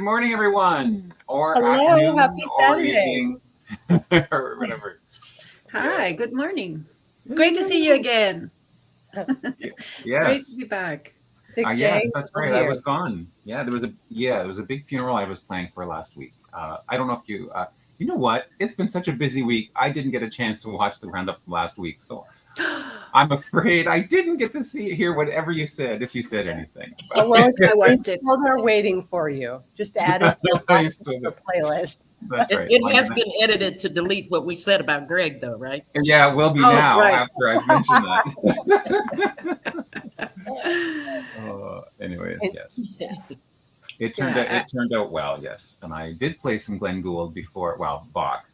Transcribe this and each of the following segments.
morning, everyone, or Hello, afternoon, happy or Saturday. evening, or whatever. Hi, Yes. good morning. It's great to see you again. Great to Yes. be back. The Yes, gang's that's still right. I here. was gone. Yeah, there was a big funeral I was planning for last week. I don't know if you know what? It's been such a busy week. I didn't get a chance to watch the roundup from last week, so I'm afraid I didn't get to hear whatever you said, if you said anything. Oh, well, I watched it's it. still there waiting for you. Just add it to You still the do. playlist. That's right. It has been edited to delete what we said about Greg, though, right? Yeah, it will be Oh, now right. after I've mentioned that. Anyways, And- yes. Yeah. It turned out well, yes. And I did play some Glenn Gould before, well, Bach,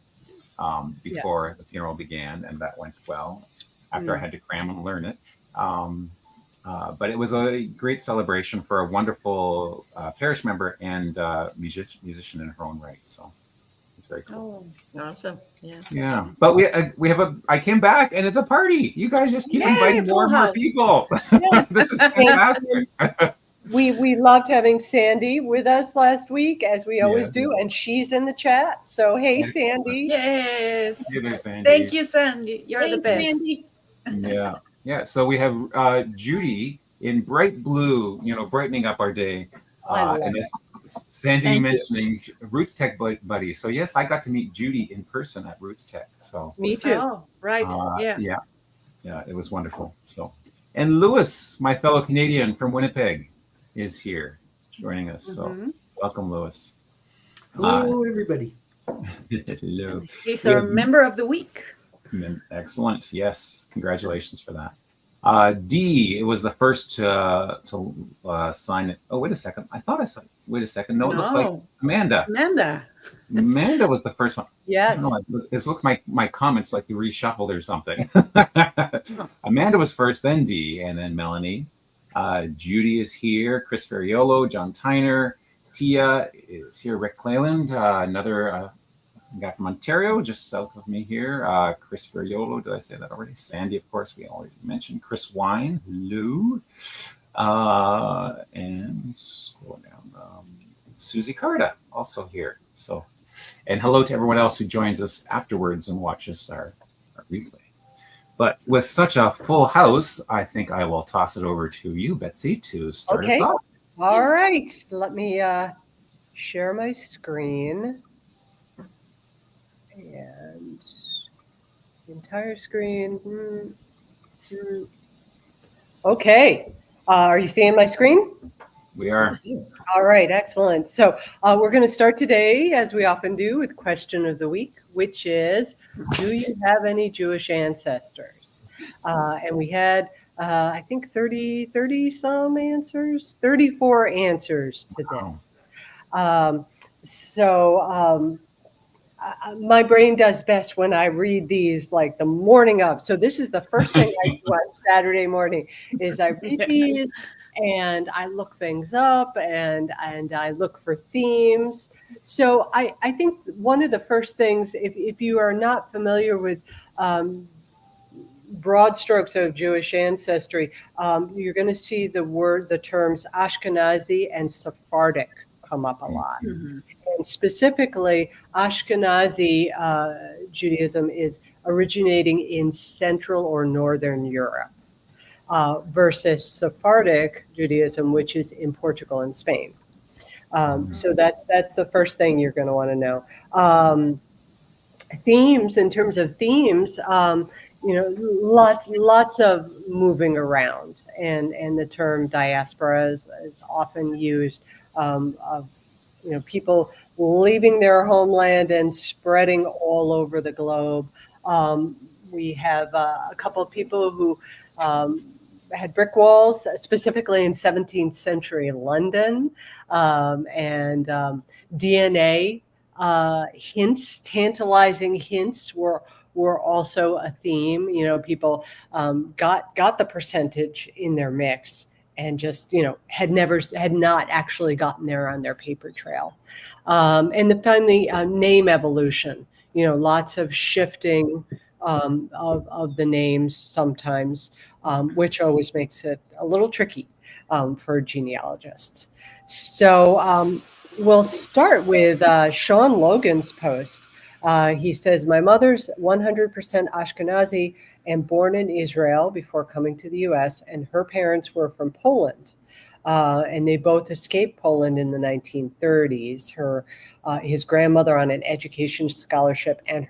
before the funeral began, and that went well after I had to cram and learn it. But it was a great celebration for a wonderful parish member and musician in her own right. So it's very cool. Oh, awesome. Yeah. Yeah, but I came back and it's a party. You guys just keep Yay, inviting more and full more house. people. Yes. This is fantastic. We loved having Sandy with us last week, as we always Yes. do, and she's in the chat. So, hey, Excellent. Sandy. Yes. Hey there, Sandy. Thank you, Sandy. You're the Thanks, best. Mandy. Yeah, yeah. So we have Judy in bright blue, brightening up our day. I love And it. as Sandy Thank you. mentioning Roots Tech buddy. So yes, I got to meet Judy in person at Roots Tech. So Me too. Oh, right. Yeah. yeah, it was wonderful. So, and Lewis, my fellow Canadian from Winnipeg, is here joining us. So welcome, Lewis. Hello, everybody. Hello. He's We our have- member of the week. Excellent. Yes, congratulations for that. D, it was the first to sign it. Oh, wait a second. I thought I signed. Wait a second. No, it looks like No. Amanda. Amanda. Amanda was the first one. Yes. I don't know, it looks like my comments like you reshuffled or something. Amanda was first, then D, and then Melanie. Judy is here. Chris Ferriolo, John Tyner, Tia is here. Rick Clayland, another guy from Ontario, just south of me here. Chris Ferriolo, did I say that already? Sandy, of course, we already mentioned. Chris Wine, hello. And scroll down. Susie Carta, also here. So, and hello to everyone else who joins us afterwards and watches our replay. But with such a full house, I think I will toss it over to you, Betsy, to start us Okay. off. All right. Let me share my screen. And the entire screen. Okay. Are you seeing my screen? We are. All right, excellent. So we're going to start today, as we often do, with question of the week, which is, do you have any Jewish ancestors? And we had, I think, 30 some answers, 34 answers to this. My brain does best when I read these like the morning of. So this is the first thing I do on Saturday morning is I read these and I look things up and I look for themes. So I think one of the first things, if you are not familiar with broad strokes of Jewish ancestry, you're going to see the terms Ashkenazi and Sephardic come up a lot. And specifically, Ashkenazi Judaism is originating in Central or Northern Europe versus Sephardic Judaism, which is in Portugal and Spain. So that's the first thing you're going to want to know. Themes, in terms of themes, lots of moving around, and the term diaspora is often used of people leaving their homeland and spreading all over the globe. We have a couple of people who had brick walls, specifically in 17th century London, and DNA hints, tantalizing hints were also a theme. People got the percentage in their mix and just had not actually gotten there on their paper trail. And then finally, name evolution. Lots of shifting of the names sometimes, which always makes it a little tricky for genealogists. So We'll start with Sean Logan's post. He says, my mother's 100% Ashkenazi and born in Israel before coming to the U.S., and her parents were from Poland. And they both escaped Poland in the 1930s. His grandmother on an education scholarship, and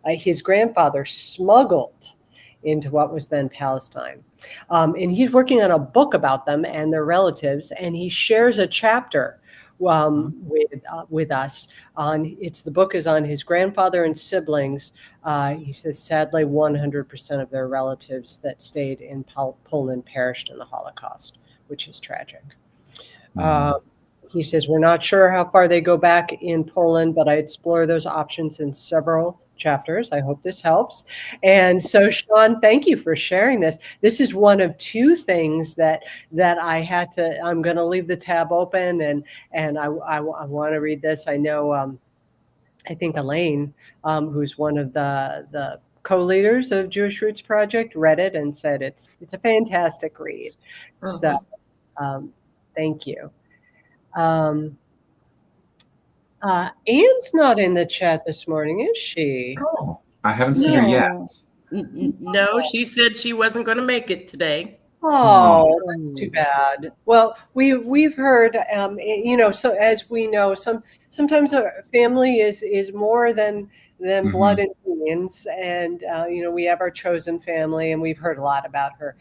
his grandfather smuggled into what was then Palestine. And he's working on a book about them and their relatives, and he shares a chapter with us on the book is on his grandfather and siblings. He says, sadly, 100% of their relatives that stayed in Poland perished in the Holocaust, which is tragic. He says, we're not sure how far they go back in Poland, but I explore those options in several chapters. I hope this helps. And so, Sean, thank you for sharing this. This is one of two things that I'm going to leave the tab open, and I want to read this. I know, I think Elaine, who's one of the co-leaders of Jewish Roots Project, read it and said it's a fantastic read. So thank you. Anne's not in the chat this morning, is she? Oh, I haven't seen her yet. No, she said she wasn't going to make it today. Oh, that's too bad. Well, we've heard, so as we know, sometimes a family is more than blood and genes, and we have our chosen family, and we've heard a lot about her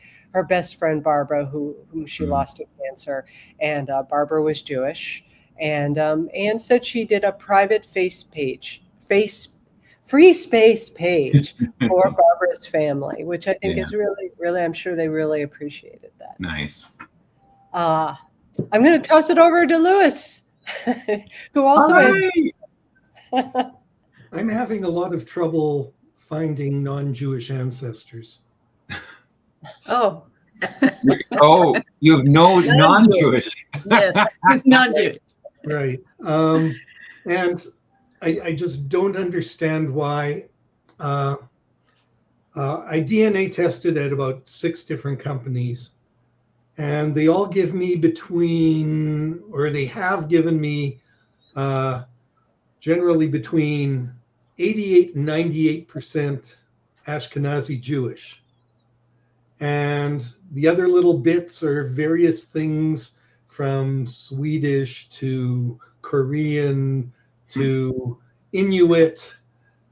best friend Barbara, whom she lost to cancer, and Barbara was Jewish, and Anne said she did a private free space page for Barbara's family, which I think is really, really, I'm sure they really appreciated that. Nice. I'm going to toss it over to Louis, who also has. I'm having a lot of trouble finding non-Jewish ancestors. Oh. Oh, you have no non-Jewish. Yes, non-Jewish. Right. And I just don't understand why. I DNA tested at about 6 different companies, and they all give me they have given me generally between 88 and 98% Ashkenazi Jewish. And the other little bits are various things from Swedish to Korean to Inuit.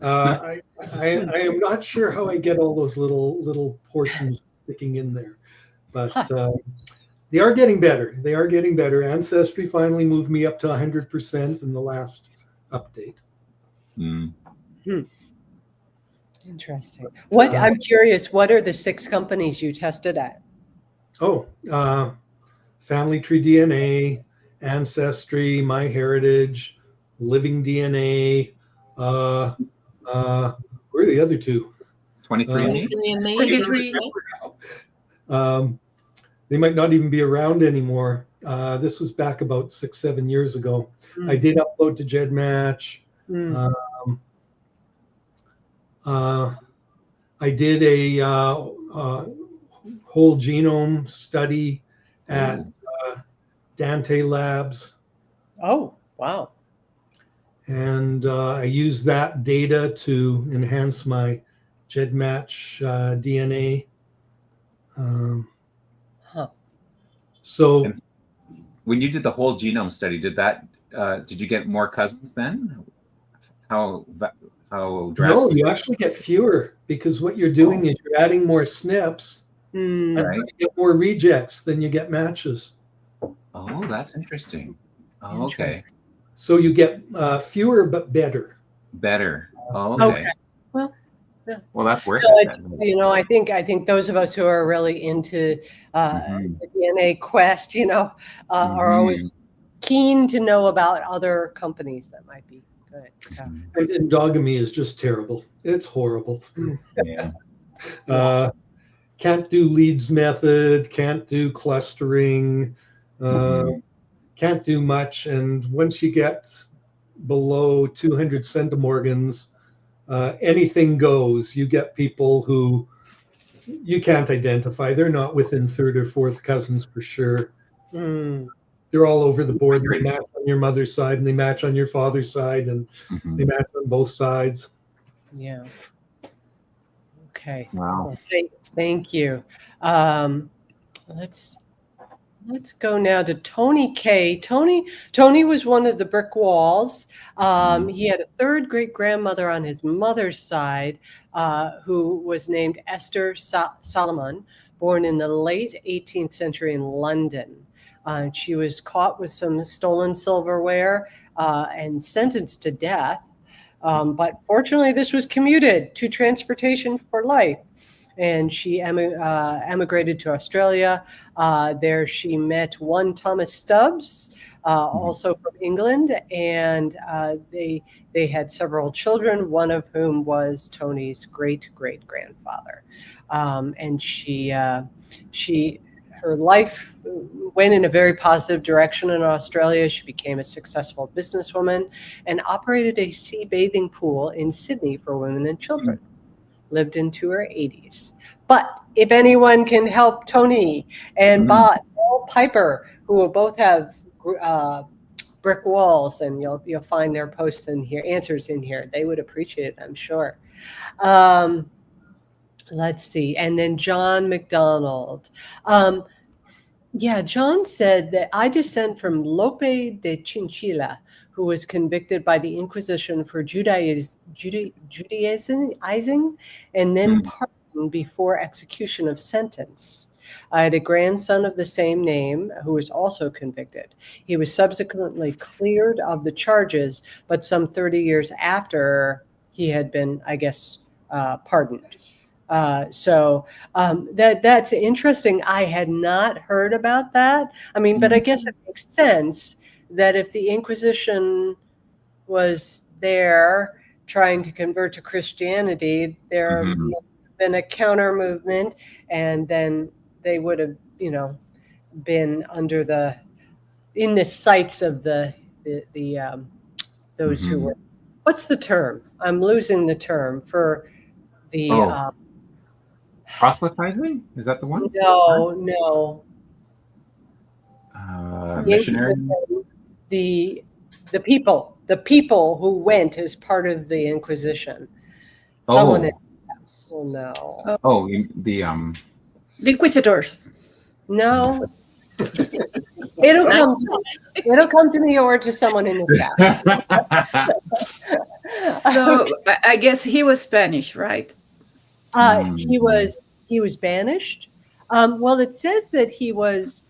I am not sure how I get all those little portions sticking in there, but they are getting better. They are getting better. Ancestry finally moved me up to 100% in the last update. Interesting. I'm curious, what are the 6 companies you tested at? Family Tree DNA, Ancestry, MyHeritage, Living DNA. Where are the other 2? 23andMe. They might not even be around anymore. This was back about 6-7 years ago. I did upload to GEDmatch. I did a whole genome study at Dante Labs. Oh, wow. And I used that data to enhance my GEDmatch DNA. So when you did the whole genome study, did you get more cousins then? How drastic? No, you actually get fewer, because what you're doing is you're adding more SNPs, and right. you get more rejects than you get matches. Oh, that's interesting. Oh, okay. So you get fewer but better. Better. Oh, okay. Well, yeah. Well, that's worth it. I think those of us who are really into the DNA quest, are always keen to know about other companies that might be good. So. And endogamy is just terrible. It's horrible. Yeah. Can't do Leeds method, can't do clustering, can't do much. And once you get below 200 centimorgans, anything goes. You get people who you can't identify. They're not within 3rd or 4th cousins for sure. they're all over the board. They match on your mother's side, and they match on your father's side, and they match on both sides. Yeah. Okay. Wow. Well, thank you. Let's go now to Tony K. Tony was one of the brick walls. He had a third great grandmother on his mother's side, who was named Esther Solomon, born in the late 18th century in London. She was caught with some stolen silverware and sentenced to death. But fortunately, this was commuted to transportation for life. And she emigrated to Australia. There she met one Thomas Stubbs, also from England, and they had several children, one of whom was Tony's great-great-grandfather. And her life went in a very positive direction in Australia. She became a successful businesswoman and operated a sea bathing pool in Sydney for women and children. Lived into her 80s. But if anyone can help Tony and Bot, Paul Piper, who will both have brick walls, and you'll find their posts in here, answers in here, they would appreciate it, I'm sure. Let's see. And then John McDonald. John said that I descend from Lope de Chinchilla, who was convicted by the Inquisition for Judaizing and then pardoned before execution of sentence. I had a grandson of the same name who was also convicted. He was subsequently cleared of the charges, but some 30 years after he had been, I guess, pardoned. That's interesting. I had not heard about that. I mean, but I guess it makes sense that if the Inquisition was there trying to convert to Christianity, there would have been a counter movement, and then they would have, been under in the sights of those who were. What's the term? I'm losing the term for the. Proselytizing? Is that the one? No. Missionary? The people who went as part of the Inquisition. Someone will know. Oh, the Inquisitors. No. It'll come to me or to someone in the chat. So I guess he was Spanish, right? He was banished. Well, it says that he was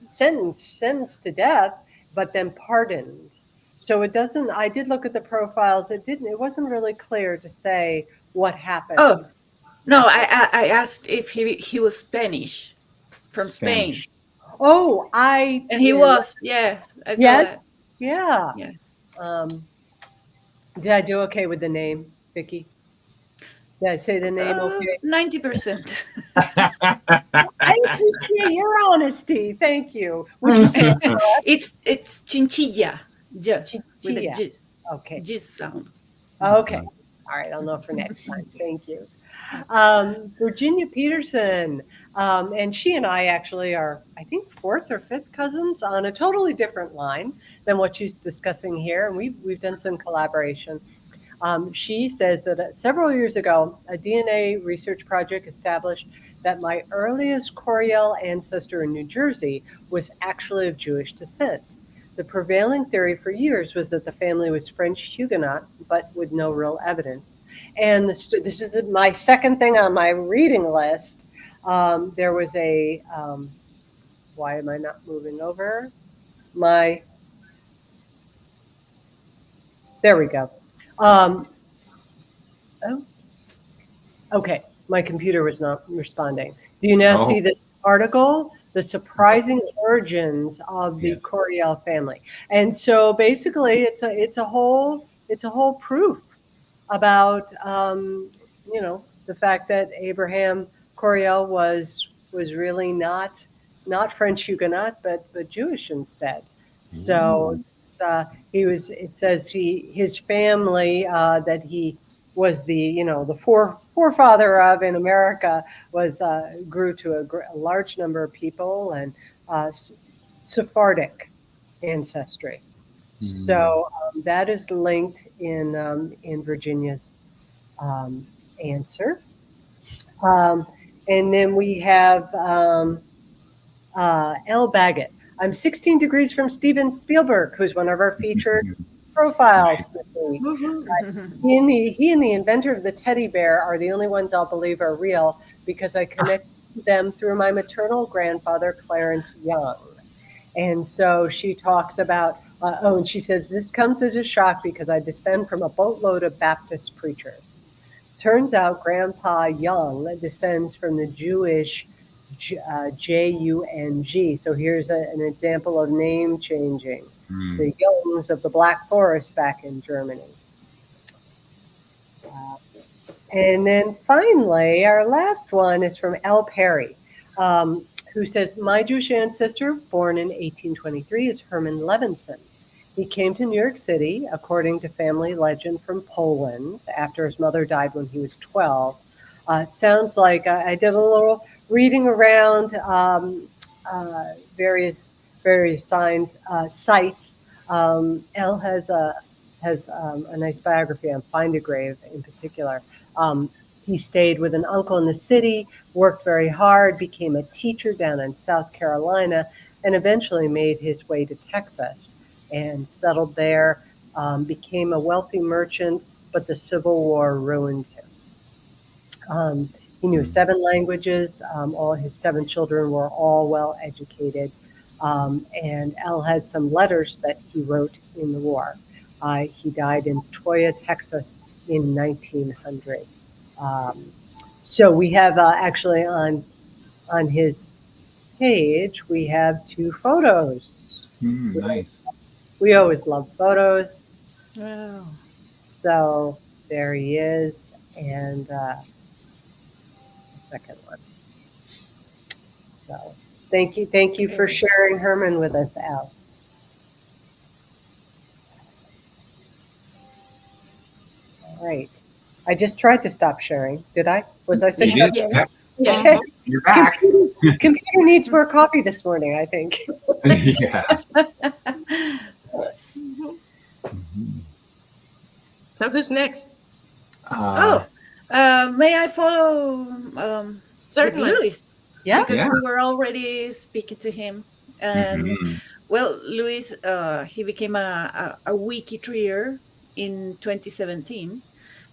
sentenced to death, but then pardoned. So it doesn't. I did look at the profiles. It wasn't really clear to say what happened. Oh, no. I asked if he was Spanish from Spain. Oh, and he was. Yeah. I saw yes. That. Yeah. Yeah. Did I do okay with the name, Vicki? Did I say the name okay? 90%. I appreciate your honesty. Thank you. Would you say it's chinchilla. Yeah. With a G, okay. G sound. Okay. All right. I'll know for next time. Thank you. Virginia Peterson. And she and I actually are, I think, fourth or fifth cousins on a totally different line than what she's discussing here. And we've done some collaboration. She says that several years ago, a DNA research project established that my earliest Coriel ancestor in New Jersey was actually of Jewish descent. The prevailing theory for years was that the family was French Huguenot, but with no real evidence. And this is my second thing on my reading list. There was a, why am I not moving over? There we go. Okay, my computer was not responding. Do you now see this article? The surprising origins of the Coriel family. And so basically it's a whole proof about the fact that Abraham Coriel was really not French Huguenot, but Jewish instead. So it says his family that he was the forefather of in America grew to a large number of people, and Sephardic ancestry. So that is linked in Virginia's answer. And then we have L. Baggett. I'm 16 degrees from Steven Spielberg, who's one of our featured profiles this week. He and the inventor of the teddy bear are the only ones I'll believe are real because I connect them through my maternal grandfather, Clarence Young. And so she talks about, and she says, this comes as a shock because I descend from a boatload of Baptist preachers. Turns out Grandpa Young descends from the Jewish J-U-N-G. So here's an example of name changing. The Youngs of the Black Forest back in Germany. And then finally, our last one is from L. Perry, who says, my Jewish ancestor, born in 1823, is Herman Levinson. He came to New York City, according to family legend, from Poland after his mother died when he was 12. Sounds like I did a little reading around various sites. Elle has a nice biography on Find a Grave in particular. He stayed with an uncle in the city, worked very hard, became a teacher down in South Carolina, and eventually made his way to Texas and settled there, became a wealthy merchant, but the Civil War ruined him. He knew 7 languages. All his 7 children were all well educated. And Elle has some letters that he wrote in the war. He died in Toyah, Texas in 1900. So we have actually on his page, we have 2 photos. Nice. We always love photos. Wow. So there he is. And the second one. So thank you for sharing Herman with us, Al. All right. I just tried to stop sharing. Did I? Was I saying? You did? Yes. Yep. Okay. You're back. Computer needs more coffee this morning, I think. Yeah. So who's next? May I follow with Certainly. Louis? Yeah. Because Yeah. we were already speaking to him. And well, Louis, he became a WikiTreeer in 2017,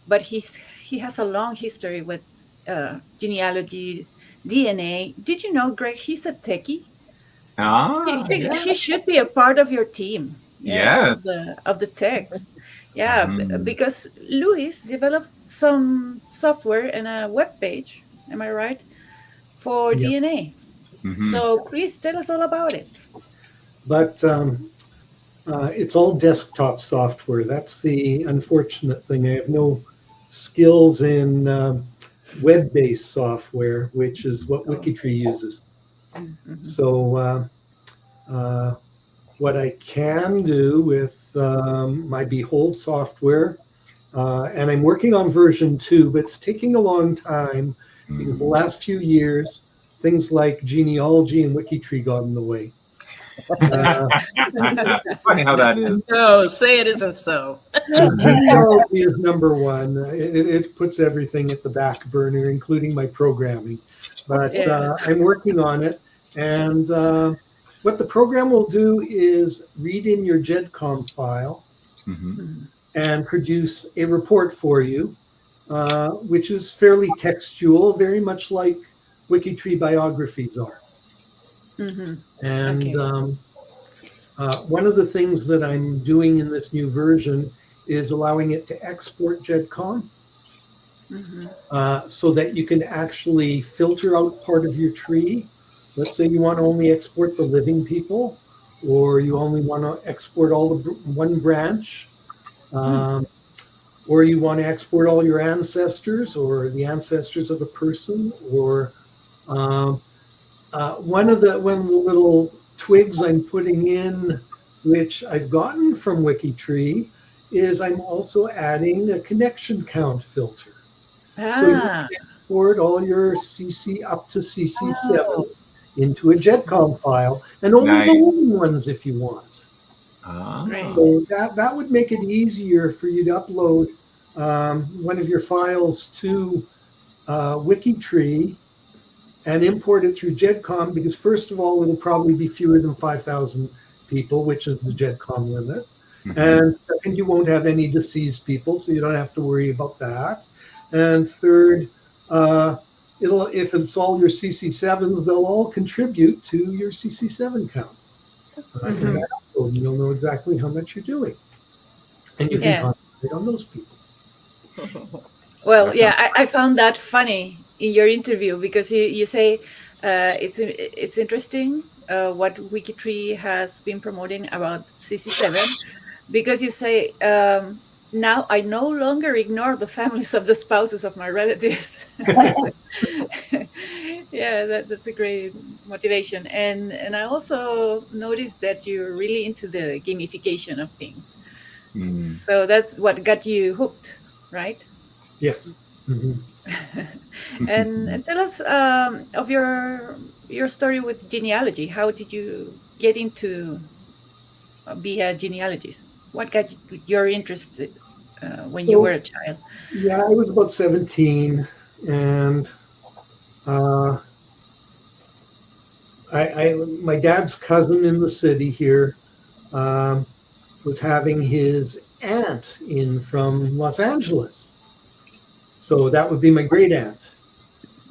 but he has a long history with genealogy, DNA. Did you know, Greg, he's a techie? He should be a part of your team. Yes. Of the techs. Yeah, because Louis developed some software and a web page, am I right, for DNA. So please tell us all about it. But it's all desktop software. That's the unfortunate thing. I have no skills in web-based software, which is what WikiTree uses. So what I can do with my Behold software, and I'm working on version 2, but it's taking a long time because the last few years, things like Genealogy and WikiTree got in the way. Funny how that is. No, say it isn't so. Genealogy is number 1. It puts everything at the back burner, including my programming. But I'm working on it. And what the program will do is read in your GEDCOM file and produce a report for you, which is fairly textual, very much like WikiTree biographies are. And one of the things that I'm doing in this new version is allowing it to export GEDCOM so that you can actually filter out part of your tree. Let's say you want to only export the living people, or you only want to export all the one branch, or you want to export all your ancestors or the ancestors of a person, or one of the little twigs I'm putting in, which I've gotten from WikiTree, is I'm also adding a connection count filter. So you can export all your CC up to CC7 into a GEDCOM file, and only the Nice. living ones if you want. Great. So that would make it easier for you to upload one of your files to WikiTree and import it through GEDCOM, because first of all, it'll probably be fewer than 5,000 people, which is the GEDCOM limit. And second, you won't have any deceased people, so you don't have to worry about that. And third, if it's all your CC7s, they'll all contribute to your CC7 count. And you'll know exactly how much you're doing, and you can Yes. concentrate on those people. Well, yeah, I found that funny in your interview, because you say it's interesting what WikiTree has been promoting about CC7, because you say now I no longer ignore the families of the spouses of my relatives. Yeah, that's a great motivation, and I also noticed that you're really into the gamification of things. So that's what got you hooked, right? Yes. And tell us of your story with genealogy. How did you get into be a genealogist? What got your interest when you were a child? Yeah, I was about 17, and my dad's cousin in the city here was having his aunt in from Los Angeles. So that would be my great aunt.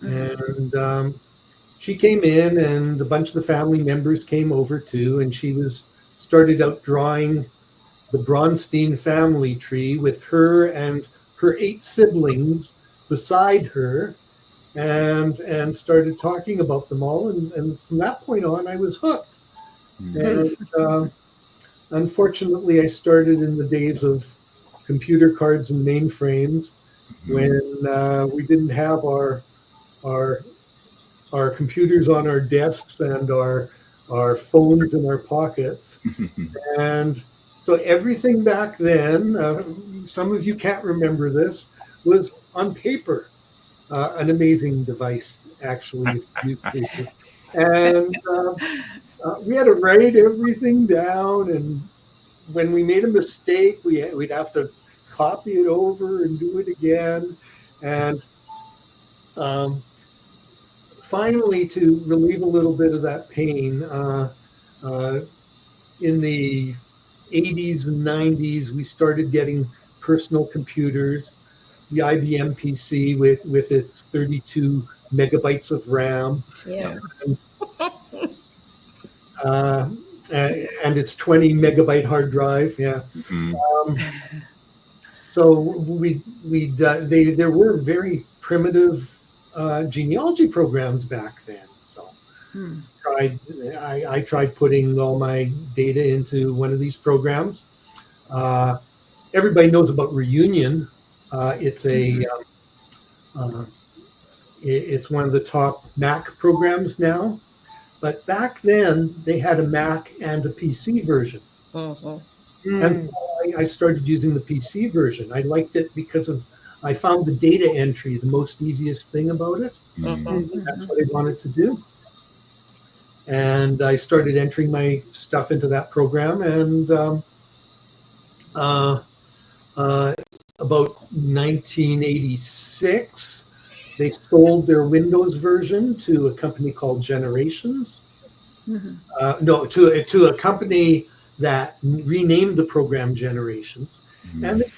And she came in, and a bunch of the family members came over too, and she started out drawing the Bronstein family tree with her and her 8 siblings beside her, and started talking about them all, and from that point on I was hooked. And unfortunately, I started in the days of computer cards and mainframes, when we didn't have our computers on our desks and our phones in our pockets. And so everything back then, some of you can't remember this, was on paper. An amazing device, actually, if you use paper. And we had to write everything down, and when we made a mistake, we'd have to copy it over and do it again. And finally, to relieve a little bit of that pain, in the 80s and 90s, we started getting personal computers, the IBM PC with its 32 megabytes of RAM. Yeah. And its 20 megabyte hard drive. Yeah. So there were very primitive genealogy programs back then. So I tried putting all my data into one of these programs. Everybody knows about Reunion. It's it's one of the top Mac programs now. But back then, they had a Mac and a PC version. And so I started using the PC version. I liked it because I found the data entry the most easiest thing about it. That's what I wanted to do. And I started entering my stuff into that program. And about 1986, they sold their Windows version to a company called Generations. To a company that renamed the program Generations. And they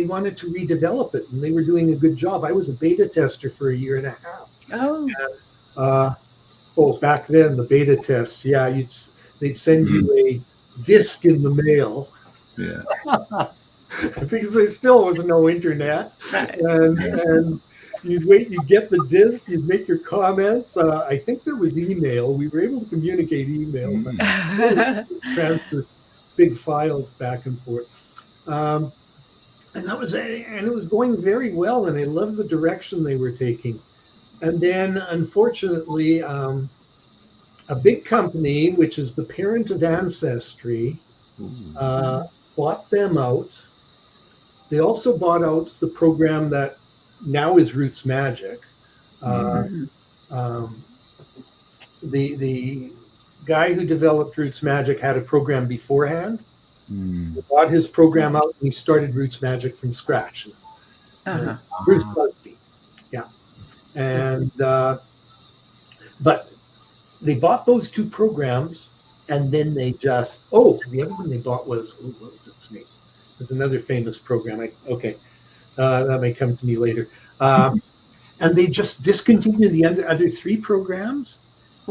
wanted to redevelop it, and they were doing a good job. I was a beta tester for a year and a half. And, back then, the beta tests, they'd send you a disc in the mail. Yeah. Because there still was no internet. And you'd get the disc, you'd make your comments. I think there was email. We were able to communicate email, but transfer big files back and forth. And it was going very well, and I loved the direction they were taking. And then, unfortunately, a big company, which is the parent of Ancestry, bought them out. They also bought out the program that now is Roots Magic. the guy who developed Roots Magic had a program beforehand. He bought his program out and he started Roots Magic from scratch. Bruce Busby, yeah. And but they bought those two programs, and then they just the other one they bought was what was its name? There's another famous program. That may come to me later. And they just discontinued the other three programs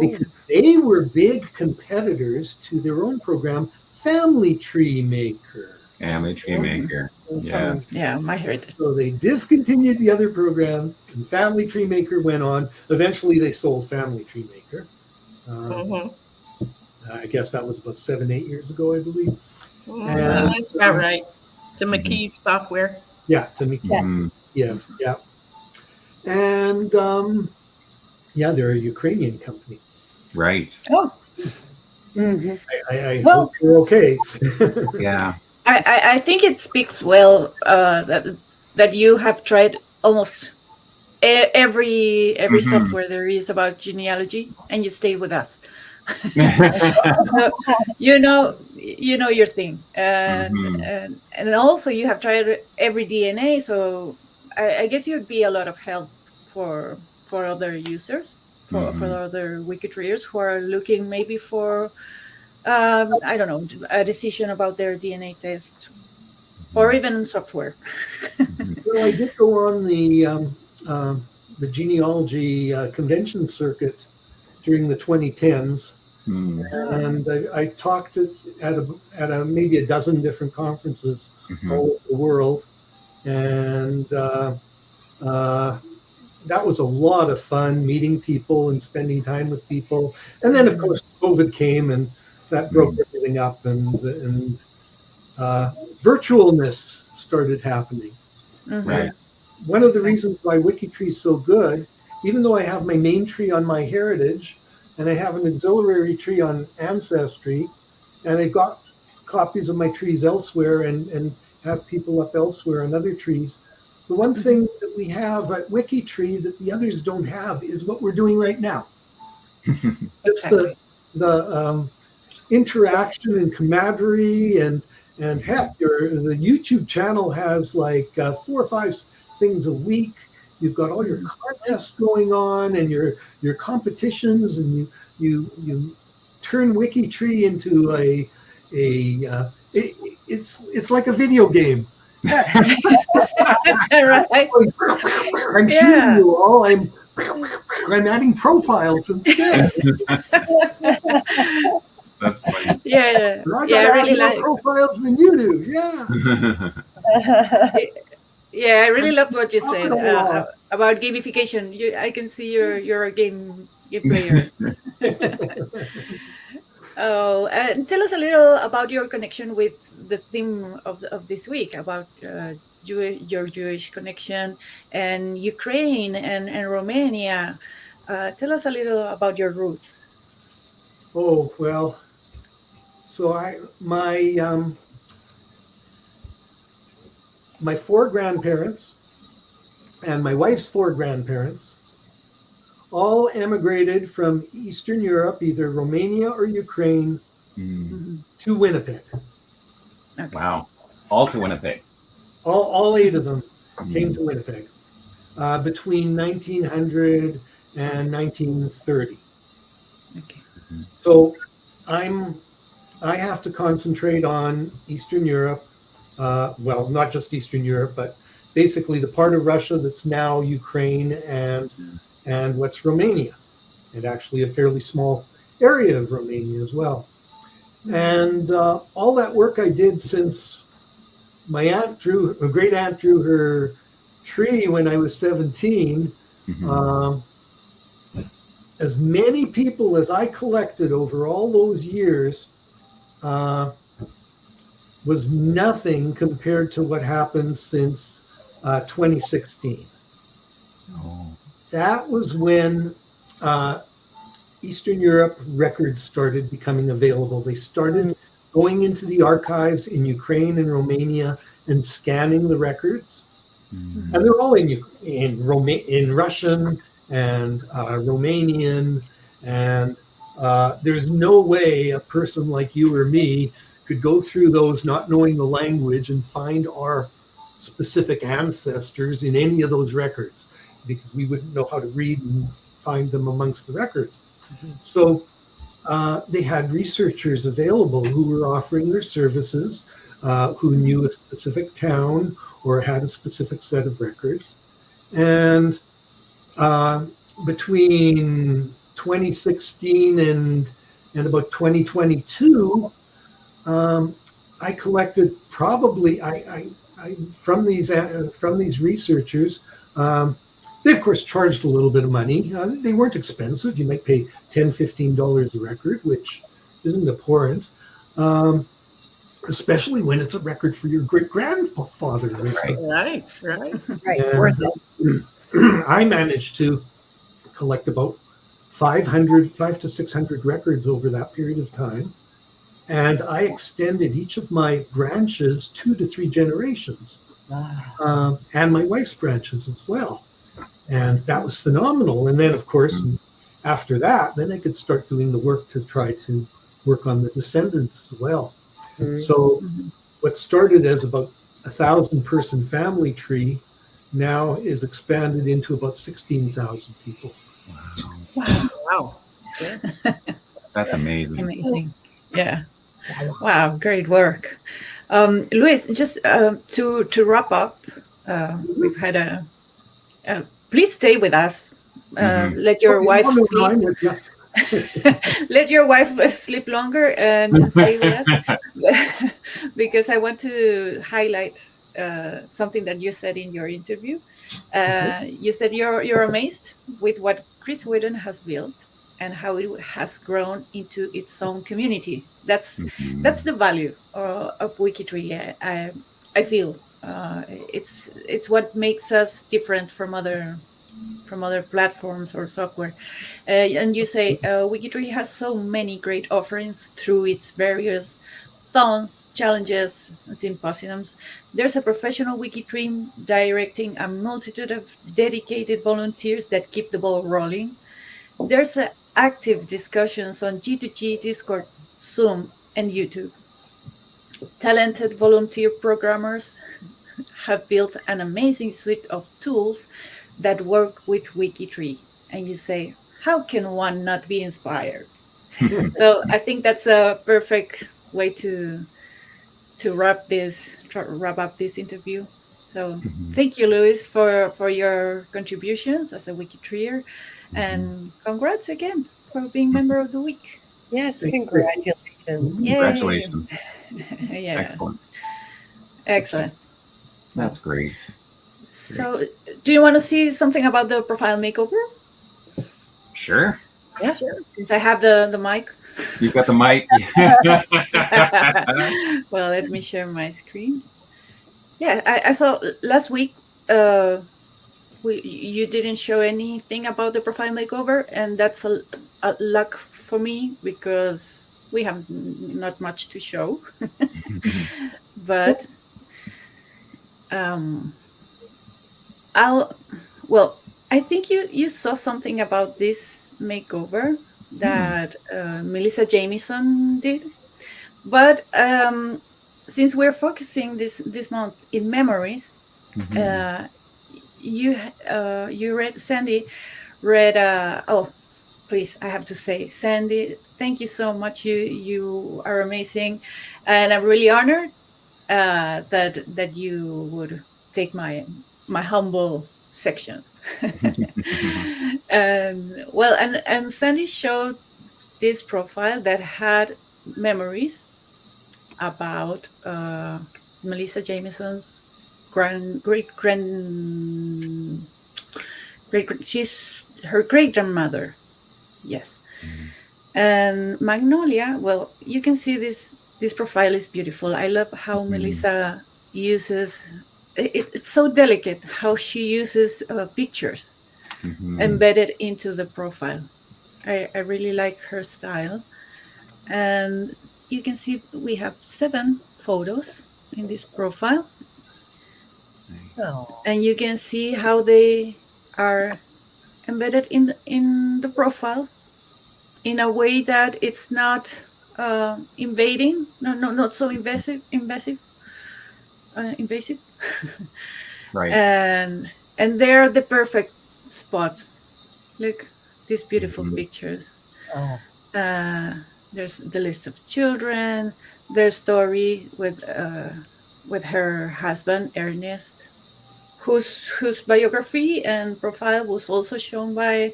because they were big competitors to their own program, Family Tree Maker. Family Tree Maker. Yes. Yeah, my heritage. So they discontinued the other programs, and Family Tree Maker went on. Eventually, they sold Family Tree Maker. I guess that was about 7-8 years ago, I believe. And that's about right. To McKeith Software. Yeah, to McKeith. Yes. Yeah. And they're a Ukrainian company. Right. Oh. I hope you're okay. Yeah. I think it speaks well that you have tried almost every software there is about genealogy, and you stay with us. So you know your thing, and also you have tried every DNA. So I guess you'd be a lot of help for other users, for other WikiTreeers who are looking maybe for I don't know, a decision about their DNA test, or even software. Well, I did go on the genealogy convention circuit during the 2010s, and I talked at maybe a dozen different conferences all over the world, and that was a lot of fun, meeting people and spending time with people. And then, of course, COVID came and that broke everything up, and virtualness started happening. Right. One of the reasons why WikiTree is so good, even though I have my main tree on MyHeritage, and I have an auxiliary tree on Ancestry, and I've got copies of my trees elsewhere and have people up elsewhere on other trees, the one thing that we have at WikiTree that the others don't have is what we're doing right now. It's the interaction and camaraderie, and heck, the YouTube channel has like 4 or 5 things a week. You've got all your contests going on and your competitions, and you turn WikiTree into it's like a video game. Right. I'm shooting you all. I'm adding profiles instead. That's funny. Yeah. I really like profiles than you do. Yeah. Yeah, I really loved what you said about gamification. I can see you're a game player. And tell us a little about your connection with the theme of this week, about your Jewish connection and Ukraine and Romania. Tell us a little about your roots. Oh, well, so my 4 grandparents and my wife's 4 grandparents all emigrated from Eastern Europe, either Romania or Ukraine, to Winnipeg. Okay. Wow. All to Winnipeg. All 8 of them came to Winnipeg between 1900 and 1930. Okay. So I have to concentrate on Eastern Europe. Well, not just Eastern Europe, but basically the part of Russia that's now Ukraine and what's Romania, and actually a fairly small area of Romania as well. And all that work I did since my great aunt drew her tree when I was 17. As many people as I collected over all those years was nothing compared to what happened since 2016. Oh. That was when Eastern Europe records started becoming available. They started going into the archives in Ukraine and Romania and scanning the records. And they're all in Russian and Romanian And there's no way a person like you or me could go through those not knowing the language and find our specific ancestors in any of those records, because we wouldn't know how to read and find them amongst the records. So they had researchers available who were offering their services, who knew a specific town or had a specific set of records. And between 2016 and about 2022, I collected probably I from these researchers. They of course charged a little bit of money. They weren't expensive. You might pay $10-15 a record, which isn't abhorrent, especially when it's a record for your great grandfather. Right. Right. Worth it. I managed to collect about 500 to 600 records over that period of time. And I extended each of my branches 2 to 3 generations, and my wife's branches as well. And that was phenomenal. And then, of course, after that, then I could start doing the work to try to work on the descendants as well. So what started as about 1,000-person family tree now is expanded into about 16,000 people. Wow. That's amazing. Amazing. Yeah. Wow. Great work. Luis, just to wrap up, we've had please stay with us. Let your wife sleep. Let your wife sleep longer and stay with us, because I want to highlight something that you said in your interview. You said you're amazed with what Chris Whedon has built and how it has grown into its own community. That's the value of WikiTree. I feel it's what makes us different from other platforms or software. And you say WikiTree has so many great offerings through its various thons, challenges, and symposiums. There's a professional Wiki team directing a multitude of dedicated volunteers that keep the ball rolling. There's active discussions on G2G, Discord, Zoom, and YouTube. Talented volunteer programmers have built an amazing suite of tools that work with WikiTree. And you say, how can one not be inspired? So I think that's a perfect way to wrap up this interview. So thank you, Luis, for your contributions as a WikiTreeer, and congrats again for being member of the week. Yes, congratulations. Yay. Congratulations. Yeah. Excellent. That's great. So do you want to see something about the profile makeover? Sure. Yeah. Since I have the mic. You've got the mic. Well, let me share my screen. Yeah, I saw last week you didn't show anything about the profile makeover, and that's a luck for me because we have not much to show. But I think you saw something about this makeover that Melissa Jamieson did, but since we're focusing this month in memories, Sandy read. Oh, please, I have to say, Sandy, thank you so much. You are amazing, and I'm really honored that you would take my humble sections. And Sandy showed this profile that had memories about Melissa Jamieson's she's her great grandmother. Yes. And Magnolia, well, you can see this profile is beautiful. I love how Melissa uses it's so delicate how she uses pictures embedded into the profile. I really like her style. And you can see we have 7 photos in this profile. Oh. And you can see how they are embedded in the profile. in a way that it's not invading, not so invasive, Right. and they're the perfect spots. Look, these beautiful Mhm. pictures. Oh, There's the list of children, their story with her husband Ernest, whose biography and profile was also shown by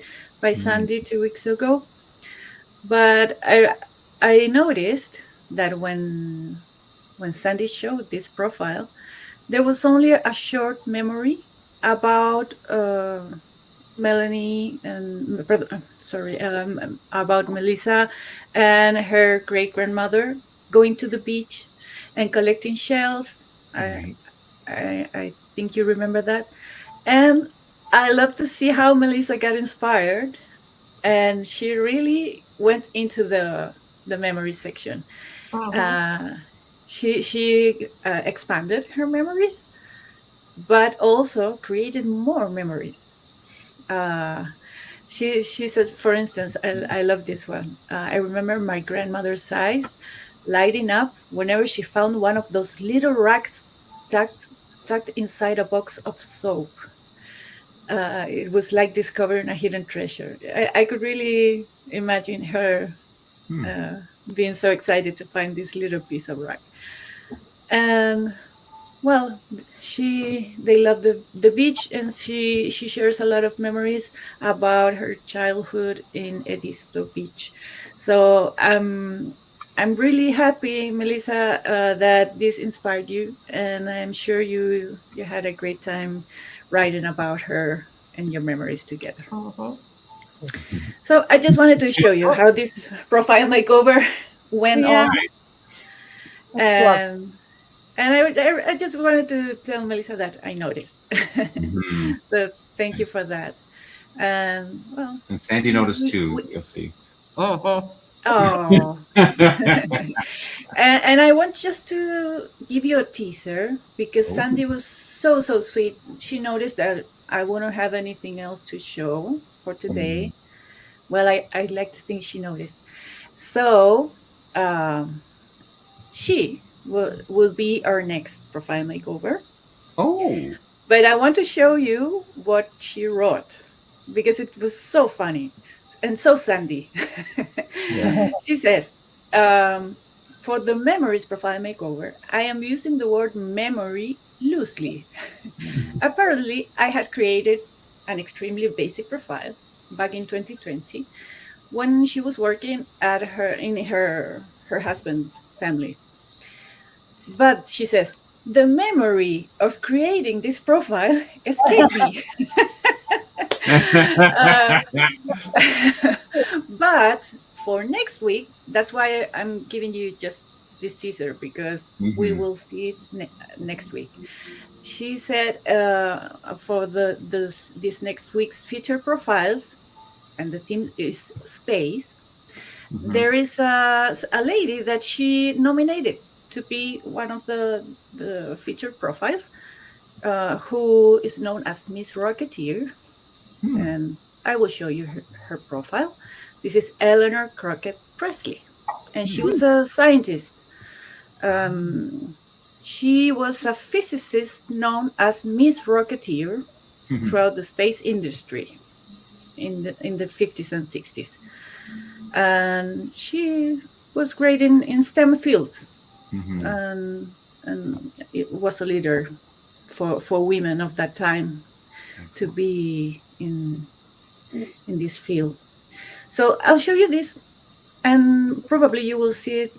Sandy 2 weeks ago. But I noticed that when Sandy showed this profile, there was only a short memory about Melanie and about Melissa and her great grandmother going to the beach and collecting shells. Right. I think you remember that. And I love to see how Melissa got inspired, and she really went into the memory section. Uh, she expanded her memories, but also created more memories. Uh, she said, for instance, I love this one. I remember my grandmother's eyes lighting up whenever she found one of those little racks tucked inside a box of soap. It was like discovering a hidden treasure. I could really imagine her Hmm. uh, being so excited to find this little piece of rock. And well, they love the beach, and she shares a lot of memories about her childhood in Edisto Beach. So I'm really happy, Melissa, that this inspired you, and I'm sure you had a great time writing about her and your memories together. So I just wanted to show you how this profile makeover went yeah, on, that's lovely. and I just wanted to tell Melissa that I noticed. Mhm. So thank you for that. And well, And Sandy noticed too. we, You'll see. Uh-huh. oh, and I want just to give you a teaser because Oh. Sandy was so sweet. She noticed that I wouldn't have anything else to show for today. Well, I like to think she noticed. So um, she will be our next profile makeover. Oh. But I want to show you what she wrote because it was so funny and so Sandy. Yeah. She says, for the memories profile makeover, I am using the word memory loosely. Apparently, I had created an extremely basic profile back in 2020 when she was working at her husband's family. But she says, the memory of creating this profile escaped me. Uh, but for next week, that's why I'm giving you just this teaser because we Mhm. will see it next week. She said for this next week's feature profiles, and the theme is space. Mhm. There is a lady that she nominated to be one of the featured profiles, who is known as Miss Rocketeer, Hmm. and I will show you her profile. This is Eleanor Crockett Presley, and she was a scientist. Um, she was a physicist known as Miss Rocketeer Mhm. throughout the space industry in the 50s and 60s, and she was great in STEM fields, Mhm. and it was a leader for women of that time to Excellent. be in this field. So I'll show you this, and probably you will see it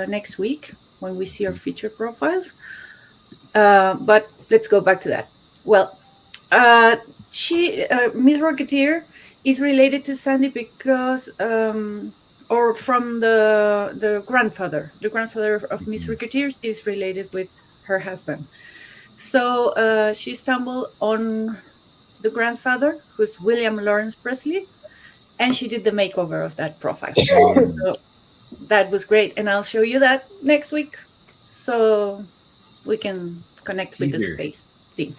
next week when we see our feature profiles. But let's go back to that. Well, uh, Miss Rocketeer is related to Sandy because, or from the grandfather. The grandfather of Miss Mhm. Rocketeer is related with her husband. So she stumbled on the grandfather, who's William Lawrence Presley, and she did the makeover of that profile. Mm. So that was great, and I'll show you that next week, so we can connect with the Teaser. space thing.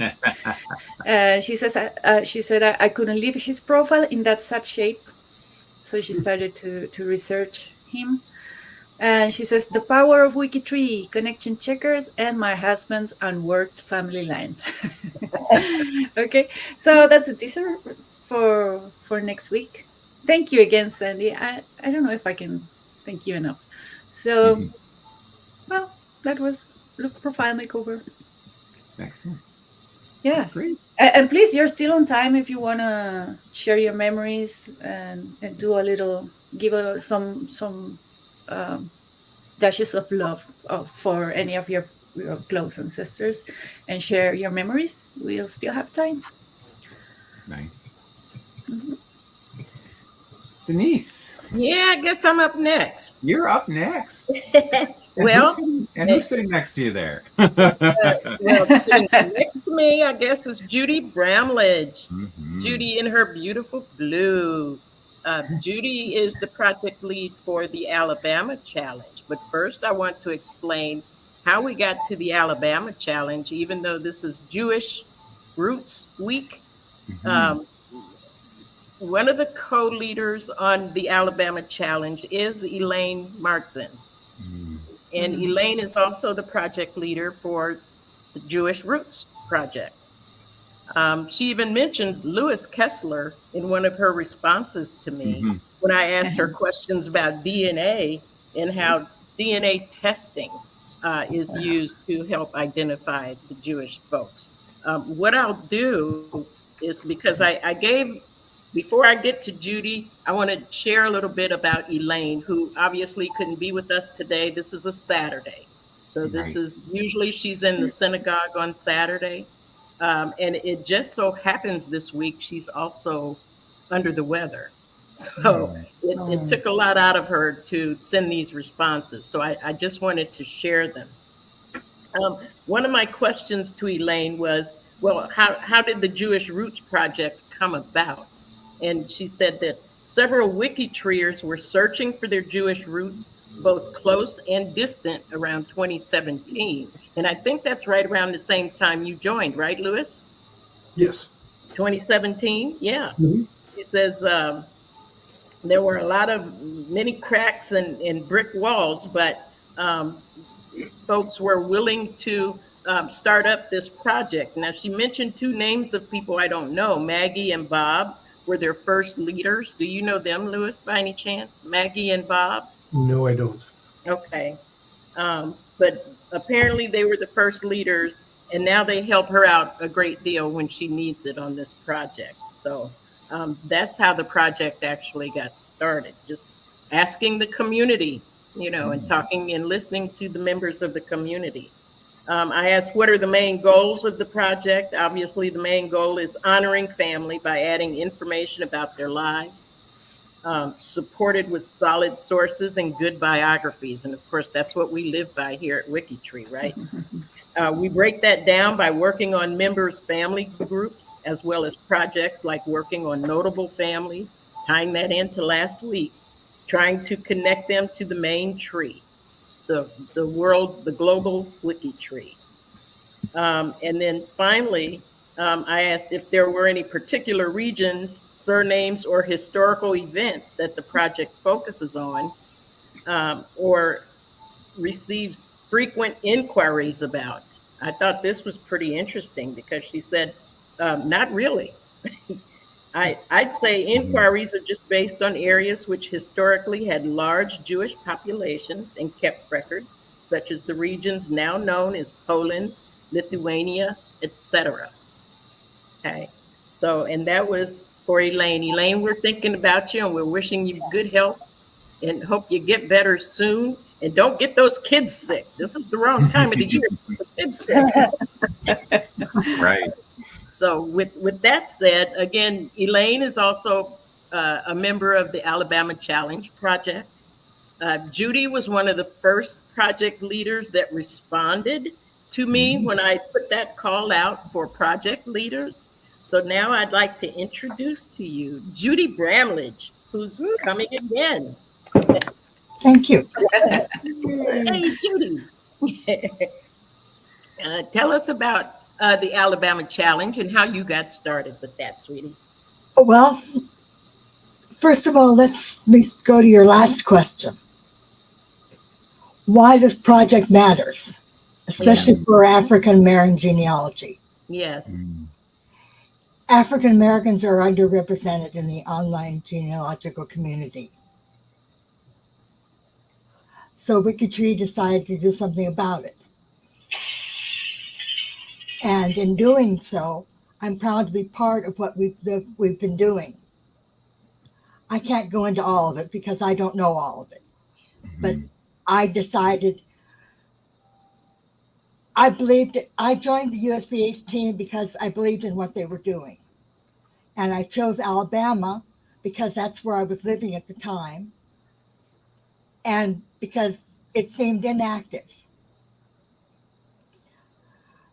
She said I couldn't leave his profile in that sad shape, So she started to research him. And she says, the power of WikiTree, connection checkers, and my husband's unworked family line. Okay, so that's a teaser for next week. Thank you again, Sandy. I don't know if I can thank you enough. So, well, that was the profile makeover. Excellent. Yeah. Great. And please, you're still on time if you want to share your memories and do a little, give some dashes of love for any of your close ancestors and share your memories. We'll still have time. Nice. Mhm. Denise, Yeah, I guess I'm up next. you're up next. Well, Who's sitting next to you there? well, sitting next to me, I guess, is Judy Bramlage. Mhm. Judy in her beautiful blue. Judy is the project lead for the Alabama Challenge. But first, I want to explain how we got to the Alabama Challenge, even though this is Jewish Roots Week. Mhm. One of the co-leaders on the Alabama Challenge is Elaine Martzin. Mm. And Elaine is also the project leader for the Jewish Roots Project. She even mentioned Lewis Kessler in one of her responses to me Mhm. when I asked her questions about DNA and how DNA testing is used to help identify the Jewish folks. What I'll do is, because I gave, before I get to Judy, I want to share a little bit about Elaine, who obviously couldn't be with us today. This is a Saturday. So this Right. is, usually she's in the synagogue on Saturday. And it just so happens this week she's also under the weather. So it took a lot out of her to send these responses. So I just wanted to share them. One of my questions to Elaine was, well, how did the Jewish Roots Project come about? And she said that several WikiTreeers were searching for their Jewish roots, both close and distant, around 2017. And I think that's right around the same time you joined, right, Lewis? Yes. 2017? Yeah. Mhm. He says there were a lot of many cracks and brick walls, but folks were willing to start up this project. Now, she mentioned two names of people I don't know. Maggie and Bob were their first leaders. Do you know them, Lewis, by any chance? Maggie and Bob? No, I don't. Okay. But apparently they were the first leaders, and now they help her out a great deal when she needs it on this project. So that's how the project actually got started. Just asking the community, and talking and listening to the members of the community. I asked, what are the main goals of the project? Obviously, the main goal is honoring family by adding information about their lives, supported with solid sources and good biographies. And of course, that's what we live by here at WikiTree, right? We break that down by working on members' family groups, as well as projects like working on notable families, tying that into last week, trying to connect them to the main tree, the global WikiTree. And then finally, I asked if there were any particular regions, surnames, or historical events that the project focuses on, or receives frequent inquiries about. I thought this was pretty interesting because she said, not really. I'd say inquiries are just based on areas which historically had large Jewish populations and kept records, such as the regions now known as Poland, Lithuania, etc. Okay. So, and that was for Elaine. Elaine, we're thinking about you and we're wishing you good health and hope you get better soon. And don't get those kids sick. This is the wrong time of the year for kids sick. Right. So with that said, again, Elaine is also a member of the Alabama Challenge Project. Judy was one of the first project leaders that responded to me when I put that call out for project leaders. So now I'd like to introduce to you Judy Bramlage, who's coming again. Thank you. Hey, Judy. Tell us about the Alabama Challenge and how you got started with that, sweetie. Well, First of all, let's go to your last question. Why this project matters, especially for African American genealogy. Yes. African Americans are underrepresented in the online genealogical community. So WikiTree decided to do something about it. And in doing so, I'm proud to be part of what we've been doing. I can't go into all of it because I don't know all of it. But I decided, I joined the USBH team because I believed in what they were doing. And I chose Alabama because that's where I was living at the time. And because it seemed inactive.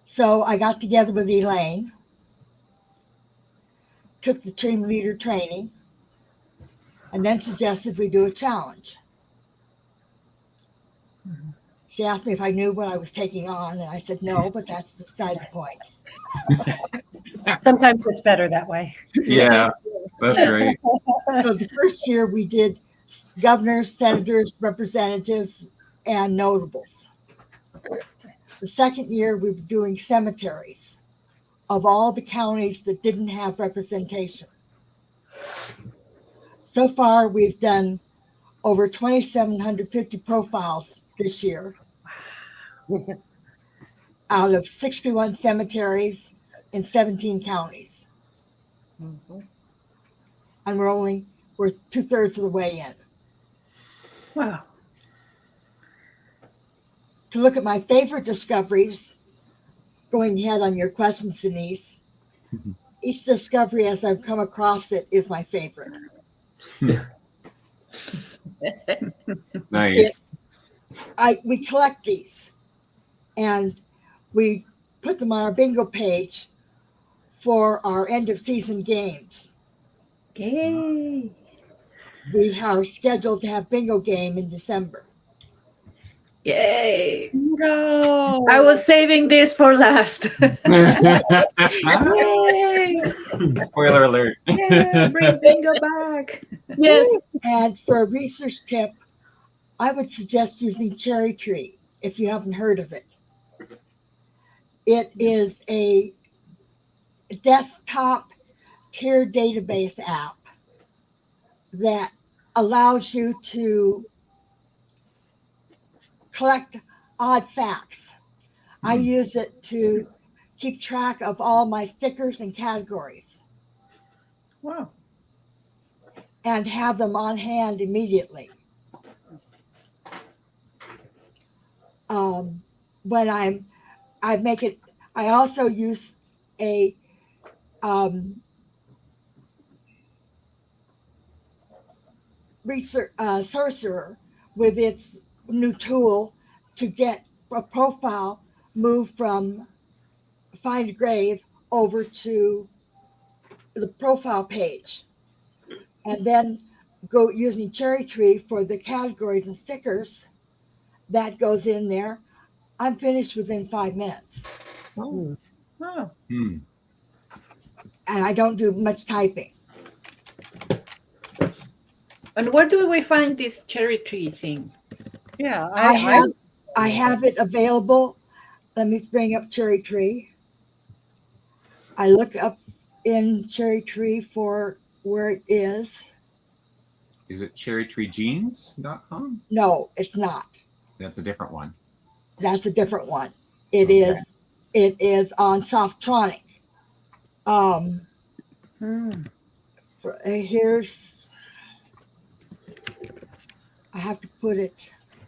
So I got together with Elaine, took the team leader training, and then suggested we do a challenge. She asked me if I knew what I was taking on, and I said no, but that's beside the point. Sometimes it's better that way. Yeah, that's right. So the first year we did governors, senators, representatives, and notables. The second year we were doing cemeteries of all the counties that didn't have representation. So far, we've done over 2,750 profiles this year out of 61 cemeteries in 17 counties. And we're 2/3 of the way in. Wow. To look at my favorite discoveries, going ahead on your questions, Denise, each discovery as I've come across it is my favorite. Nice. We collect these and we put them on our bingo page for our end of season games. Yay. We are scheduled to have bingo game in December. Yay. No. I was saving this for last. Yay. Spoiler alert. Yeah, bring bingo back. Yes. And for a research tip, I would suggest using Cherry Tree if you haven't heard of it. It is a desktop tier database app that allows you to collect odd facts. I use it to keep track of all my stickers and categories. Wow. And have them on hand immediately. When I also use a research sorcerer with its new tool to get a profile moved from Find a Grave over to the profile page, and then go using Cherry Tree for the categories and stickers. That goes in there. I'm finished within 5 minutes. Oh. Wow. And I don't do much typing. And where do we find this Cherry Tree thing? Yeah, I have it available. Let me bring up Cherry Tree. I look up in Cherry Tree for where it is. Is it cherrytreejeans.com? No, it's not. That's a different one. That's a different one. It is on Softronic. Here's, I have to put it,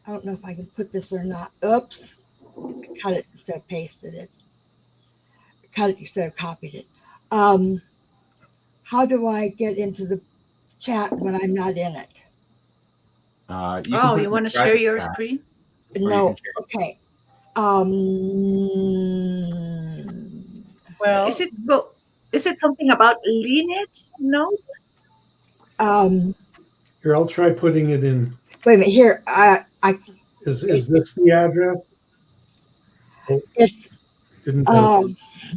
I don't know if I can put this or not. Oops. I cut it instead of pasted it. Cut it instead of copied it. How do I get into the chat when I'm not in it? You want to share your screen? No. Okay. well, Is it something about lineage? No. Here, I'll try putting it in. Wait a minute. Here, Is this the address? it's Didn't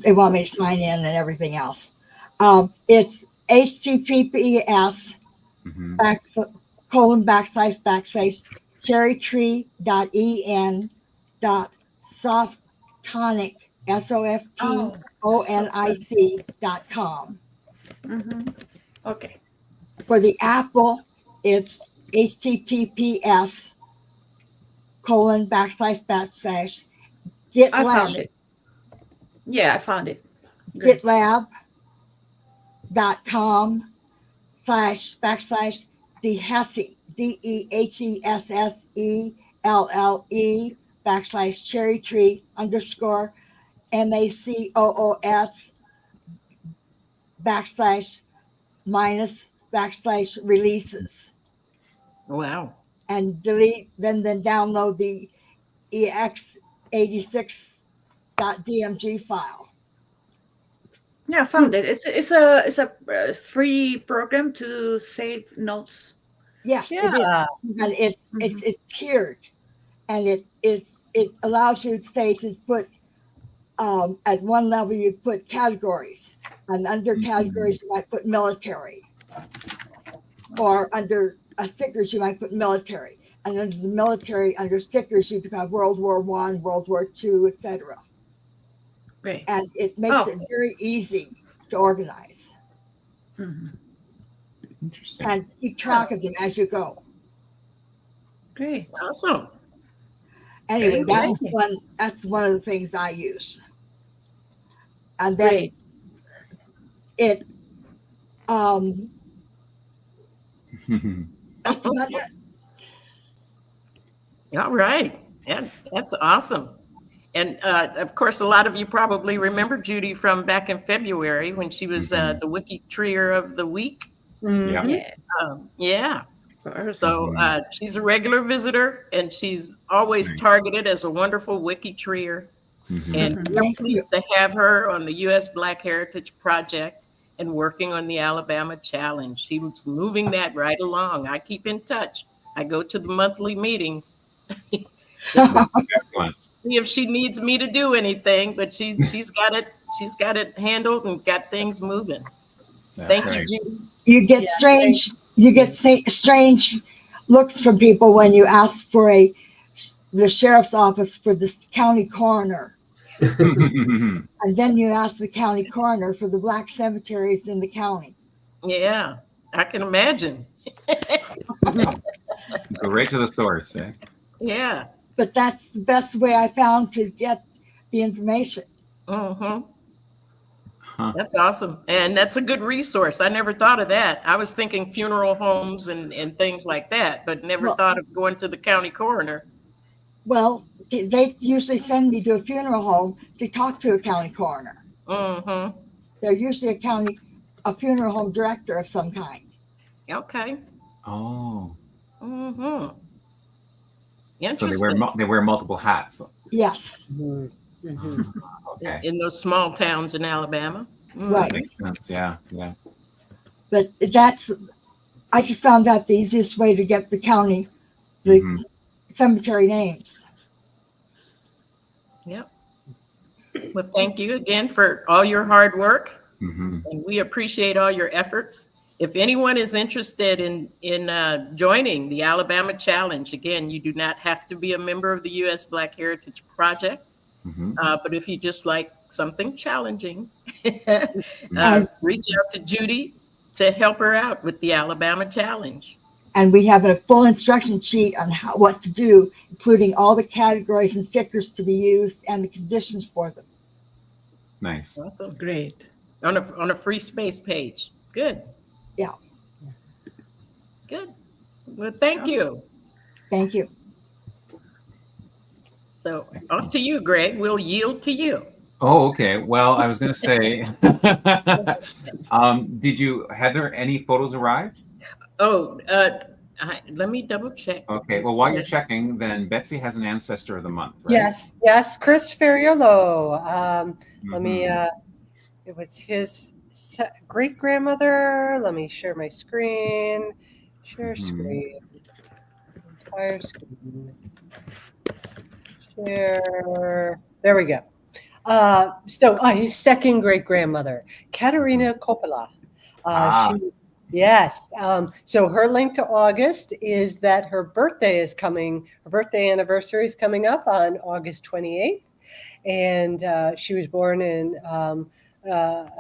they want me to sign in and everything else. It's https Mhm. // cherrytree.en.softonic softonic.com. Okay. For the Apple, it's https // I found GitLab it. Yeah, I found it. Great. GitLab.com // Dehesse DEHESSELLE /cherrytree _MACOOS / releases, Wow. and delete, then download the ex86.dmg file. Yeah, I found it. It's a free program to save notes. Yes, Yeah. it is, and it's tiered, and it allows you to say to put at one level you put categories, and under categories you might put military, or under stickers you might put military, and under the military, under stickers you could have World War I, World War II, etc. Great. And it makes it very easy to organize Interesting. and keep track of them as you go. Great. Awesome. Anyway, Great. that's one of the things I use. And then Great. it that's about it. All right. That's awesome. And of course, a lot of you probably remember Judy from back in February when she was the WikiTreeer of the week. Yeah. Yeah. Yeah. Of course. So she's a regular visitor, and she's always targeted as a wonderful WikiTreeer. And we're pleased to have her on the U.S. Black Heritage Project and working on the Alabama Challenge. She's moving that right along. I keep in touch. I go to the monthly meetings just to Excellent. see if she needs me to do anything, but she's got it handled and got things moving. That's Thank right. you, Judy. You get strange looks from people when you ask for the sheriff's office for the county coroner. And then you ask the county coroner for the black cemeteries in the county. Yeah, I can imagine. Go right to the source. Eh? Yeah. But that's the best way I found to get the information. Mm-hmm. Huh. That's awesome. And that's a good resource. I never thought of that. I was thinking funeral homes and things like that, but never thought of going to the county coroner. Well, they usually send me to a funeral home to talk to a county coroner. Mm-hmm. They're usually a funeral home director of some kind. Okay. Oh. Mm-hmm. So Interesting. they wear multiple hats. Yes. Okay. In those small towns in Alabama. Right. That makes sense. Yeah. Yeah. But I just found out the easiest way to get the cemetery names. Yep. Well, thank you again for all your hard work. Mm-hmm. And we appreciate all your efforts. If anyone is interested in joining the Alabama Challenge, again, you do not have to be a member of the U.S. Black Heritage Project. Mm-hmm. But if you just like something challenging, reach out to Judy to help her out with the Alabama Challenge. And we have a full instruction sheet on what to do, including all the categories and stickers to be used and the conditions for them. Nice. Awesome. Great. On a free space page. Good. Yeah. Good. Well, thank you. Thank you. So off to you, Greg. We'll yield to you. Oh, okay. Well, I was going to say, had there any photos arrived? Oh, let me double check. Okay. Well, while you're checking, then Betsy has an ancestor of the month, right? Yes, Chris Feriolo. Let me. It was his great grandmother. Let me share my screen. Share screen. Entire screen. Share. There we go. So his second great grandmother, Katerina Coppola. Yes. So her link to August is that her birthday anniversary is coming up on August 28th. And she was born in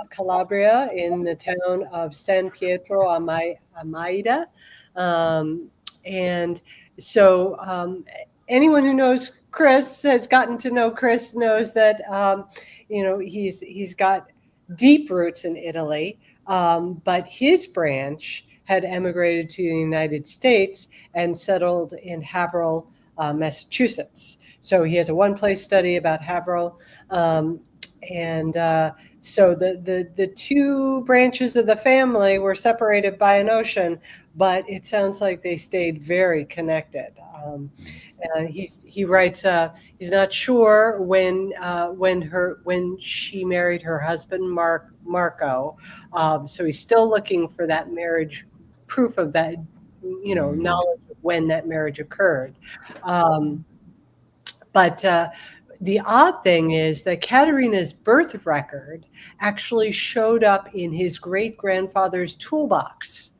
Calabria in the town of San Pietro Amaida. And so anyone who knows Chris, has gotten to know Chris, knows that, he's got deep roots in Italy. But his branch had emigrated to the United States and settled in Haverhill, Massachusetts. So he has a one-place study about Haverhill. So the two branches of the family were separated by an ocean, but it sounds like they stayed very connected. He writes he's not sure when she married her husband Marco, so he's still looking for that marriage, proof of that, knowledge of when that marriage occurred. But the odd thing is that Katerina's birth record actually showed up in his great-grandfather's toolbox.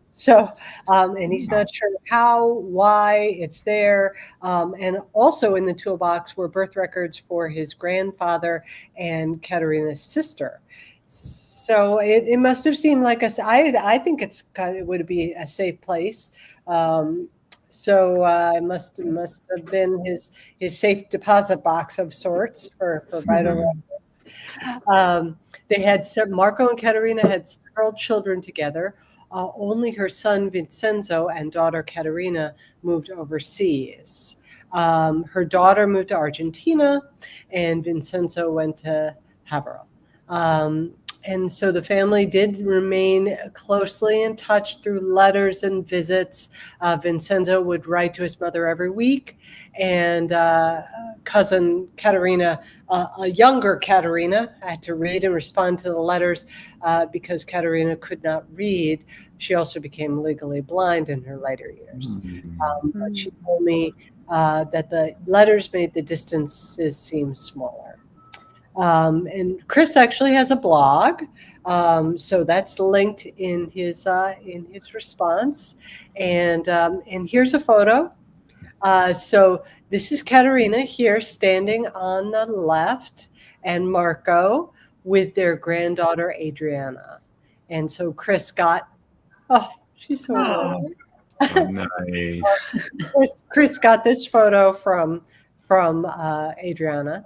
So, and he's not sure how, why it's there. And also in the toolbox were birth records for his grandfather and Katerina's sister. So it must have seemed like I think it would be a safe place. So it must have been his safe deposit box of sorts for vital records. Marco and Caterina had several children together. Only her son Vincenzo and daughter Caterina moved overseas. Her daughter moved to Argentina, and Vincenzo went to Haverhill. And so the family did remain closely in touch through letters and visits. Vincenzo would write to his mother every week, and cousin Caterina, a younger Caterina, had to read and respond to the letters because Caterina could not read. She also became legally blind in her later years. But she told me that the letters made the distances seem smaller. And Chris actually has a blog, so that's linked in his response. And here's a photo. So this is Caterina here standing on the left, and Marco with their granddaughter Adriana. And so Chris got, she's so adorable. Nice. Chris got this photo from Adriana.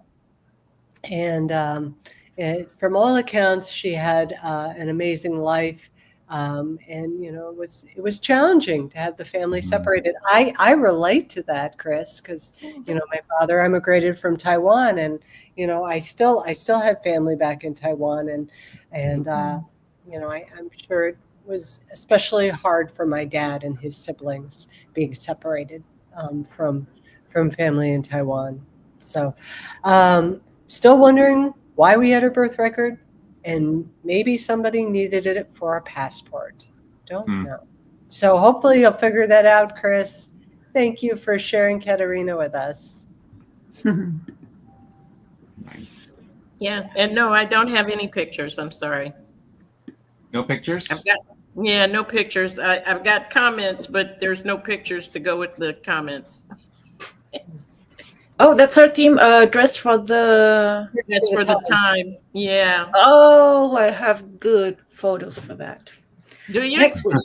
And from all accounts, she had an amazing life, and it was challenging to have the family separated. I relate to that, Chris, because my father emigrated from Taiwan, and I still have family back in Taiwan, and I'm sure it was especially hard for my dad and his siblings being separated from family in Taiwan. So. Still wondering why we had her birth record, and maybe somebody needed it for a passport. Don't know. So hopefully you'll figure that out, Chris. Thank you for sharing Caterina with us. Nice. Yeah, and no, I don't have any pictures. I'm sorry. No pictures? No pictures. I've got comments, but there's no pictures to go with the comments. Oh, that's our theme dress for the... That's for the time. Yeah. Oh, I have good photos for that. Do you? Next week.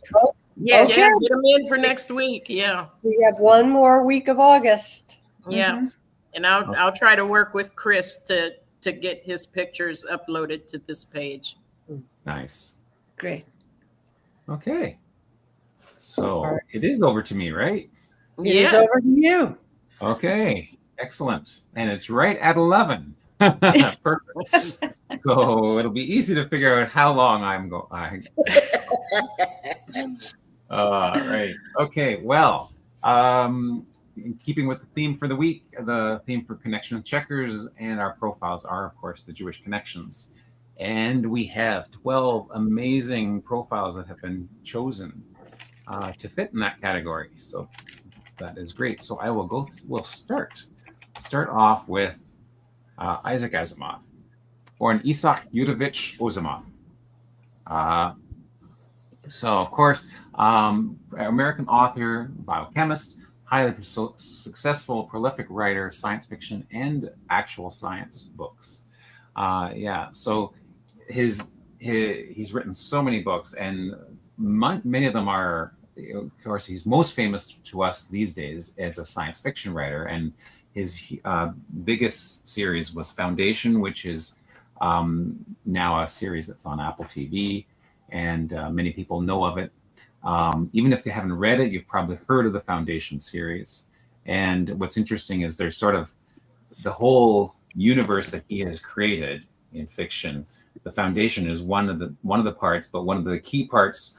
Yeah, Okay. yeah. Get them in for next week. Yeah. We have one more week of August. Yeah. And I'll try to work with Chris to get his pictures uploaded to this page. Nice. Great. Okay. So it is over to me, right? It is over to you. Okay. Excellent. And it's right at 11. Perfect. So it'll be easy to figure out how long I'm going. Right. Okay. Well, in keeping with the theme for the week, the theme for Connection Checkers and our profiles are, of course, the Jewish connections. And we have 12 amazing profiles that have been chosen to fit in that category. So that is great. So I will we'll start off with Isaac Asimov, born Isaac Yudovich Ozimov. So, of course, American author, biochemist, highly successful, prolific writer, science fiction, and actual science books. Yeah, so he's written so many books, and many of them are, of course, he's most famous to us these days as a science fiction writer. And his biggest series was Foundation, which is now a series that's on Apple TV, and many people know of it. Even if they haven't read it, you've probably heard of the Foundation series. And what's interesting is there's sort of the whole universe that he has created in fiction. The Foundation is one of the parts, but one of the key parts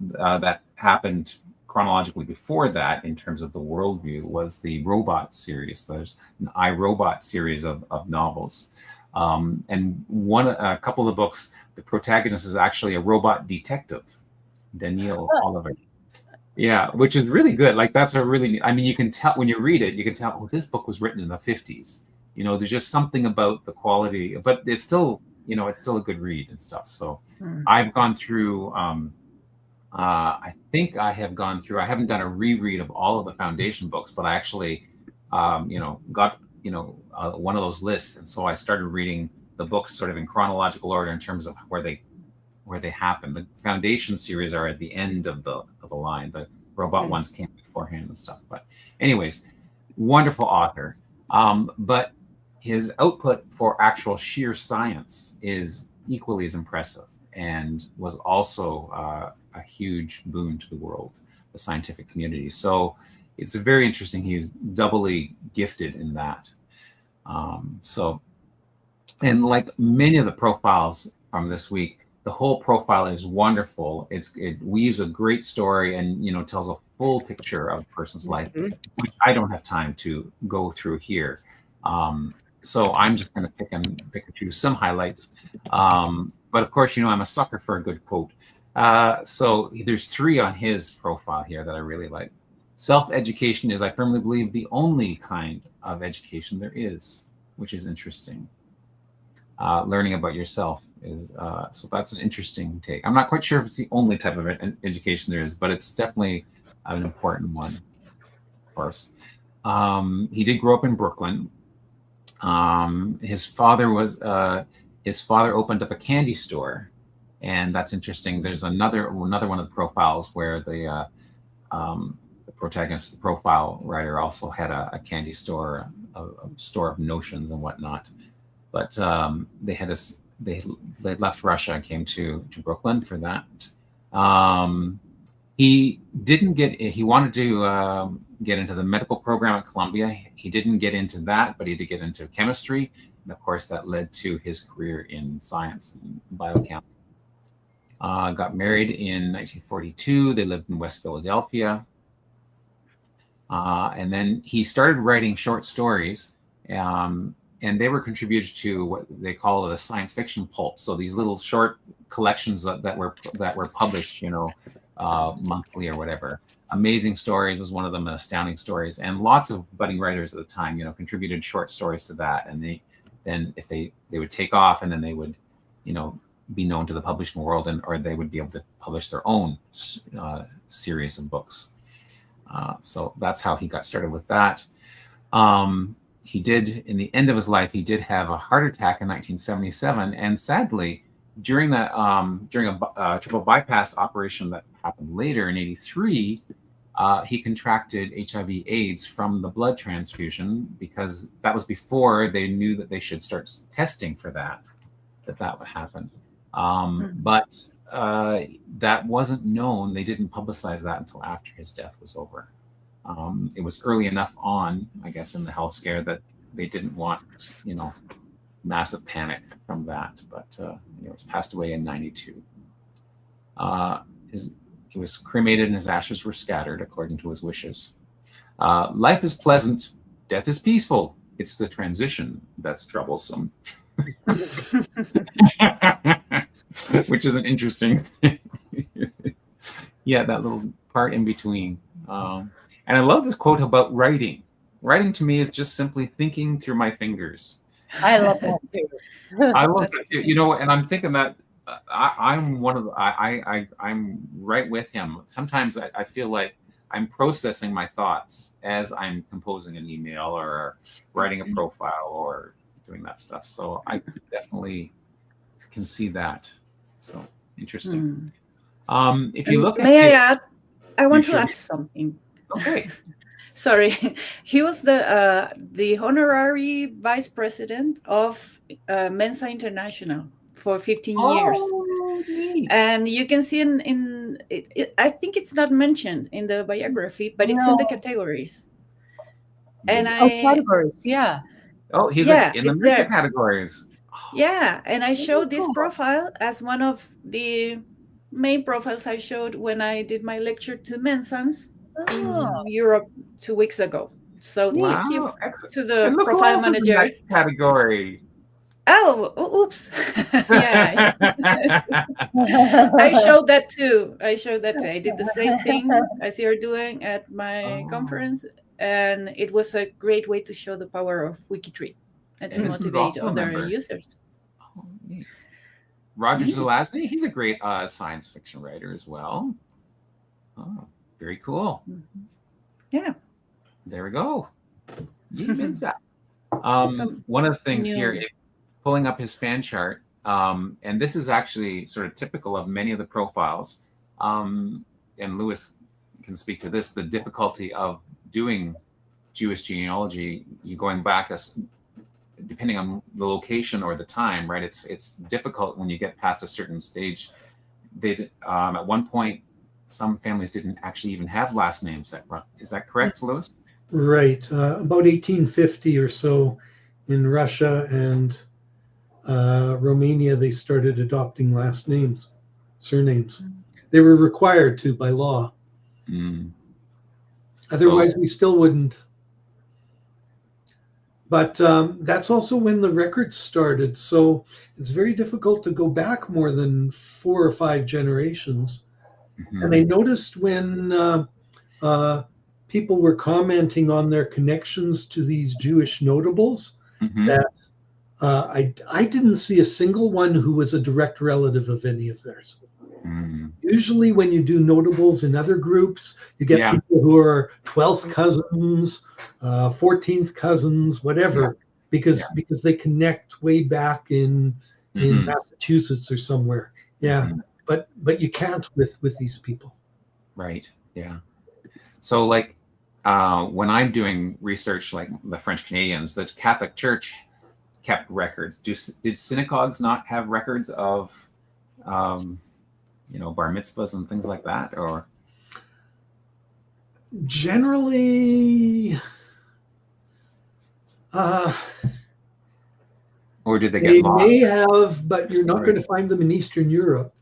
that happened chronologically before that, in terms of the worldview, was the Robot series. So there's an iRobot series of novels, and a couple of the books, the protagonist is actually a robot detective, Danielle Oliver. Yeah, which is really good. Like, that's a really, I mean, you can tell when you read it, you can tell, oh, this book was written in the 50s. You know, there's just something about the quality, but it's still, you know, it's still a good read and stuff. So I've gone through, I think I have gone through, I haven't done a reread of all of the Foundation books, but I actually, got, one of those lists. And so I started reading the books sort of in chronological order in terms of where they happen. The Foundation series are at the end of the line. The robot ones came beforehand and stuff. But anyways, wonderful author. But his output for actual sheer science is equally as impressive, and was also a huge boon to the world, the scientific community. So it's very interesting. He's doubly gifted in that. And like many of the profiles from this week, the whole profile is wonderful. It weaves a great story and, tells a full picture of a person's life, which I don't have time to go through here. So I'm just going to pick and choose some highlights. But of course, I'm a sucker for a good quote. So there's 3 on his profile here that I really like. Self-education is, I firmly believe, the only kind of education there is, which is interesting. Learning about yourself is, so that's an interesting take. I'm not quite sure if it's the only type of education there is, but it's definitely an important one, of course. He did grow up in Brooklyn. His father opened up a candy store, and that's interesting. There's another one of the profiles where the protagonist, the profile writer, also had a candy store, a store of notions and whatnot. But they left Russia and came to Brooklyn for that. He wanted to get into the medical program at Columbia. He didn't get into that, but he did get into chemistry. And of course, that led to his career in science and biochem. Got married in 1942. They lived in West Philadelphia. And then he started writing short stories. And they were contributed to what they call the science fiction pulp. So these little short collections that were published, monthly or whatever. Amazing Stories was one of them, Astounding Stories, and lots of budding writers at the time, contributed short stories to that. And they would take off, and then they would, be known to the publishing world, or they would be able to publish their own series of books. So that's how he got started with that. He did, in the end of his life, he did have a heart attack in 1977, and sadly, during a triple bypass operation that happened later in '83, he contracted HIV/AIDS from the blood transfusion, because that was before they knew that they should start testing for that would happen. But that wasn't known. They didn't publicize that until after his death was over. It was early enough on, I guess, in the health scare that they didn't want, massive panic from that. But it's passed away in '92. He was cremated and his ashes were scattered according to his wishes. Life is pleasant, death is peaceful. It's the transition that's troublesome. Which is an interesting thing. Yeah, that little part in between. And I love this quote about writing. Writing to me is just simply thinking through my fingers. I love that too. I love that too. And I'm thinking that I'm one of the, I'm right with him. Sometimes I feel like I'm processing my thoughts as I'm composing an email or writing a profile or doing that stuff. So I definitely can see that. So interesting. If you look at may I add? I want to sure? add something. Okay. Sorry, he was the honorary vice president of Mensa International for 15 years. Oh, neat. And you can see in I think it's not mentioned in the biography, but it's in the categories. And categories, yeah. Oh, he's yeah, in the it's Mensa there. categories. Yeah, and I showed this cool. profile as one of the main profiles I showed when I did my lecture to Mensans in Europe 2 weeks ago. So thank you Excellent. to the And look who profile else is in manager. that category. Oh, oops. Yeah. I showed that too. I did the same thing as you're doing at my conference. And it was a great way to show the power of WikiTree and to Edison's motivate also a other member. users. Oh, neat. Roger Zelazny, he's a great science fiction writer as well. Oh, very cool. Yeah. There we go. One of the things here, pulling up his fan chart, and this is actually sort of typical of many of the profiles, and Lewis can speak to this, the difficulty of doing Jewish genealogy, you going back depending on the location or the time, right? It's difficult when you get past a certain stage. They at one point, some families didn't actually even have last names. Is that correct, Lewis? Right. About 1850 or so in Russia and Romania, they started adopting last names, surnames. They were required to by law. Otherwise, we still wouldn't. But that's also when the records started. So it's very difficult to go back more than 4 or 5 generations. And I noticed when people were commenting on their connections to these Jewish notables that I didn't see a single one who was a direct relative of any of theirs. Usually when you do notables in other groups, you get people who are 12th cousins, 14th cousins, whatever, because they connect way back in Massachusetts or somewhere. But you can't with these people. Right. Yeah. So like when I'm doing research, like the French Canadians, the Catholic Church kept records. Did synagogues not have records of bar mitzvahs and things like that, or generally or did they get lost? May have, but you're not going to find them in Eastern Europe.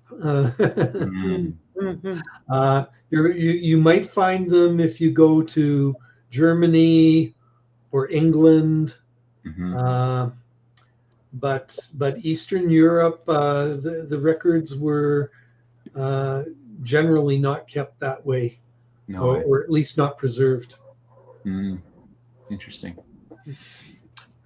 You might find them if you go to Germany or England, but Eastern Europe, the records were generally not kept that way, or at least not preserved. Interesting.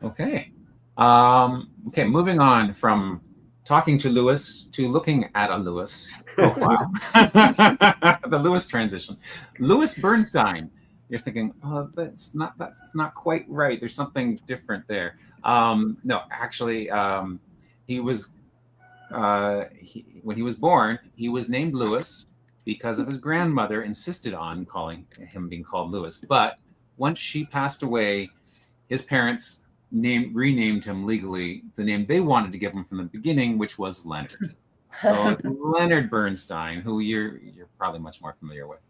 Okay. Okay, moving on from talking to Lewis to looking at a Lewis profile. The Lewis transition. Lewis Bernstein. You're thinking, oh, that's not quite right. There's something different there. No, actually, he was when he was born, he was named Lewis because of his grandmother insisted on being called Lewis. But once she passed away, his parents renamed him legally the name they wanted to give him from the beginning, which was Leonard. So it's Leonard Bernstein, who you're probably much more familiar with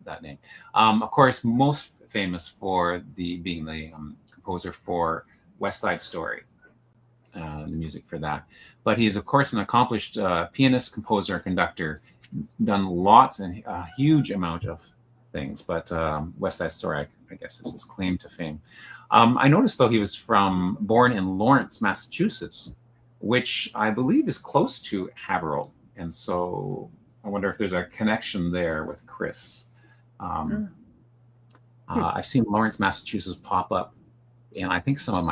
that name. Of course, most famous for being the composer for West Side Story, the music for that. But he is, of course, an accomplished pianist, composer, conductor, done lots and a huge amount of things. But West Side Story, I guess, is his claim to fame. I noticed, though, he was born in Lawrence, Massachusetts, which I believe is close to Haverhill. And so I wonder if there's a connection there with Chris. I've seen Lawrence, Massachusetts pop up, and I think some of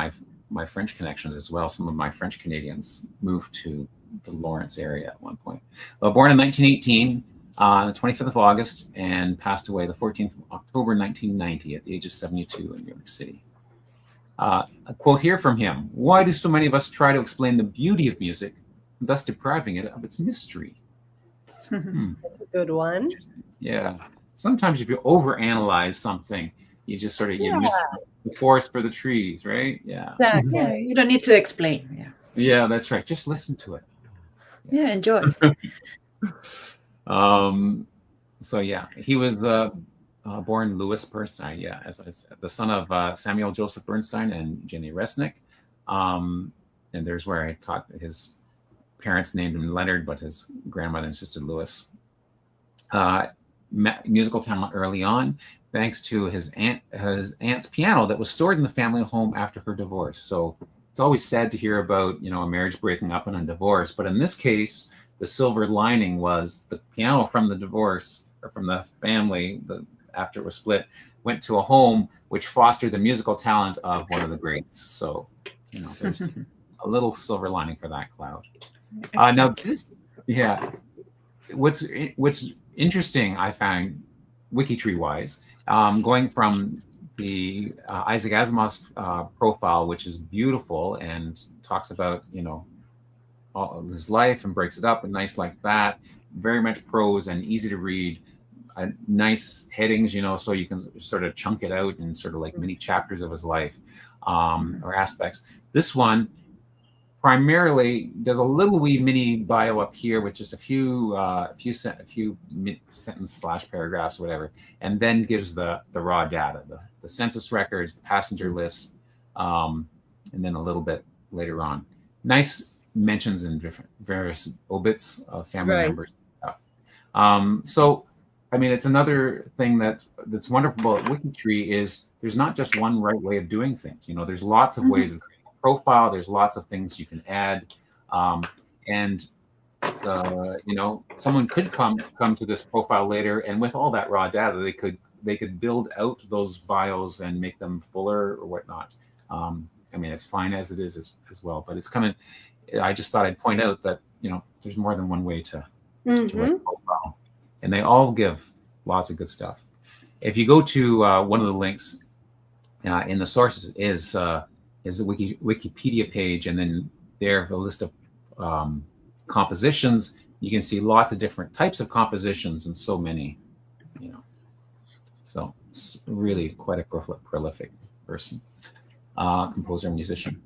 my French connections as well. Some of my French Canadians moved to the Lawrence area at one point. Well, born in 1918, on the 25th of August, and passed away the 14th of October 1990 at the age of 72 in New York City. A quote here from him: "Why do so many of us try to explain the beauty of music, thus depriving it of its mystery?" That's a good one. Yeah. Sometimes if you overanalyze something, you just sort of you miss the forest for the trees, right? Yeah. Exactly. Yeah, you don't need to explain. Yeah. Yeah, that's right. Just listen to it. Yeah, enjoy. So yeah, he was born Louis Bernstein. Yeah, as the son of Samuel Joseph Bernstein and Jenny Resnick. And there's where I taught his parents named him Leonard, but his grandmother insisted Louis. Musical talent early on, thanks to his aunt's piano that was stored in the family home after her divorce. So it's always sad to hear about, a marriage breaking up and a divorce. But in this case, the silver lining was the piano from the divorce, or from the family after it was split, went to a home which fostered the musical talent of one of the greats. So, there's a little silver lining for that cloud. Now this, what's interesting, I found, WikiTree wise, going from the Isaac Asimov's profile, which is beautiful and talks about all of his life and breaks it up and nice like that, very much prose and easy to read, nice headings, so you can sort of chunk it out in sort of like mini chapters of his life, or aspects. This one primarily does a little wee mini bio up here with just a few sentence / paragraphs, whatever, and then gives the raw data, the census records, the passenger lists, and then a little bit later on, nice mentions in various obits of family members and stuff. So, I mean, it's another thing that's wonderful about WikiTree is there's not just one right way of doing things. There's lots of ways of creating a profile. There's lots of things you can add, and someone could come to this profile later, and with all that raw data, they could build out those bios and make them fuller or whatnot. I mean, it's fine as it is as well, but it's kind of. I just thought I'd point out that there's more than one way to write a profile, and they all give lots of good stuff. If you go to one of the links in the sources is the Wikipedia page, and then there a list of compositions. You can see lots of different types of compositions and so many, So it's really quite a prolific person, composer, musician.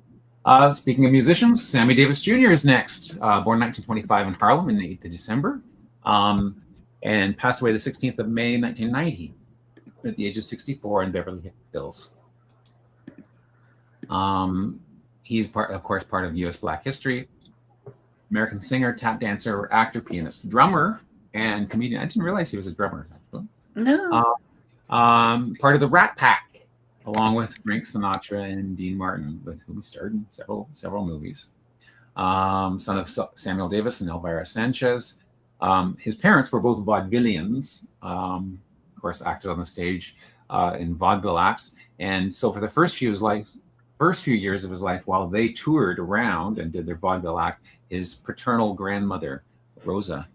Speaking of musicians, Sammy Davis Jr. is next, born 1925 in Harlem in the 8th of December, and passed away the 16th of May, 1990, at the age of 64 in Beverly Hills. He's of course, part of U.S. Black history. American singer, tap dancer, actor, pianist, drummer, and comedian. I didn't realize he was a drummer, actually. No. Part of the Rat Pack, along with Frank Sinatra and Dean Martin, with whom he starred in several movies. Son of Samuel Davis and Elvira Sanchez. His parents were both vaudevillians, of course, acted on the stage in vaudeville acts. And so for the first few years of his life, while they toured around and did their vaudeville act, his paternal grandmother, Rosa,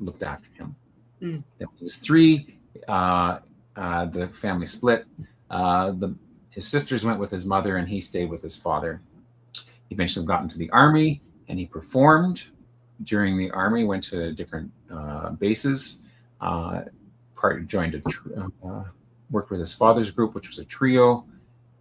looked after him. Then when he was 3, the family split. His sisters went with his mother, and he stayed with his father. He eventually got into the army, and he performed during the army. Went to different bases. Worked with his father's group, which was a trio.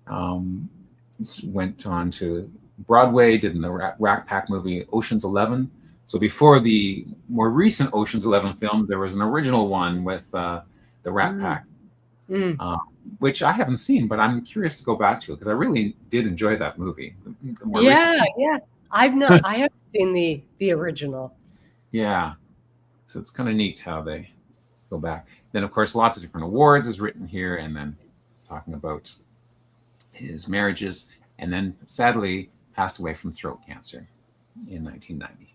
Went on to Broadway. Did in the Rat Pack movie Ocean's 11. So before the more recent Ocean's 11 film, there was an original one with the Rat Pack. Which I haven't seen, but I'm curious to go back to it because I really did enjoy that movie. Yeah. I haven't seen the original. Yeah, so it's kind of neat how they go back. Then, of course, lots of different awards is written here, and then talking about his marriages, and then sadly passed away from throat cancer in 1990.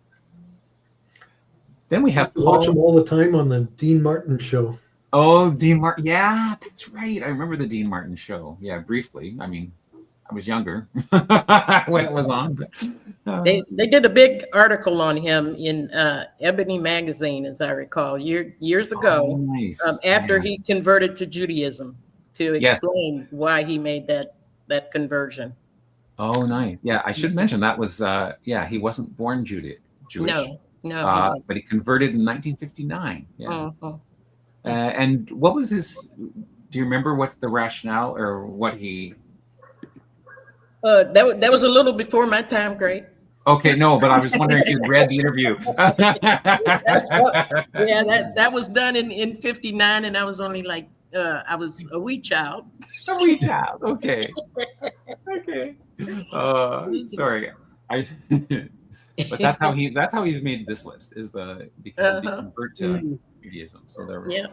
Then we have watch him all the time on the Dean Martin show. Oh, Dean Martin. Yeah, that's right. I remember the Dean Martin show. Yeah, briefly. I mean, I was younger when it was on. They did a big article on him in Ebony magazine, as I recall, years ago, nice. after he converted to Judaism, to Yes. explain why he made that conversion. Oh, nice. Yeah, I should mention that was he wasn't born Jewish. No, he wasn't. But he converted in 1959. Yeah. Mhm. And what was his? Do you remember what the rationale or what he? That was a little before my time, Greg. Okay, no, but I was wondering if you read the interview. Yeah, that was done in 59, and I was only like I was a wee child. A wee child. Okay. Okay. Sorry. But that's how he made this list because he did convert to Judaism. So there we go.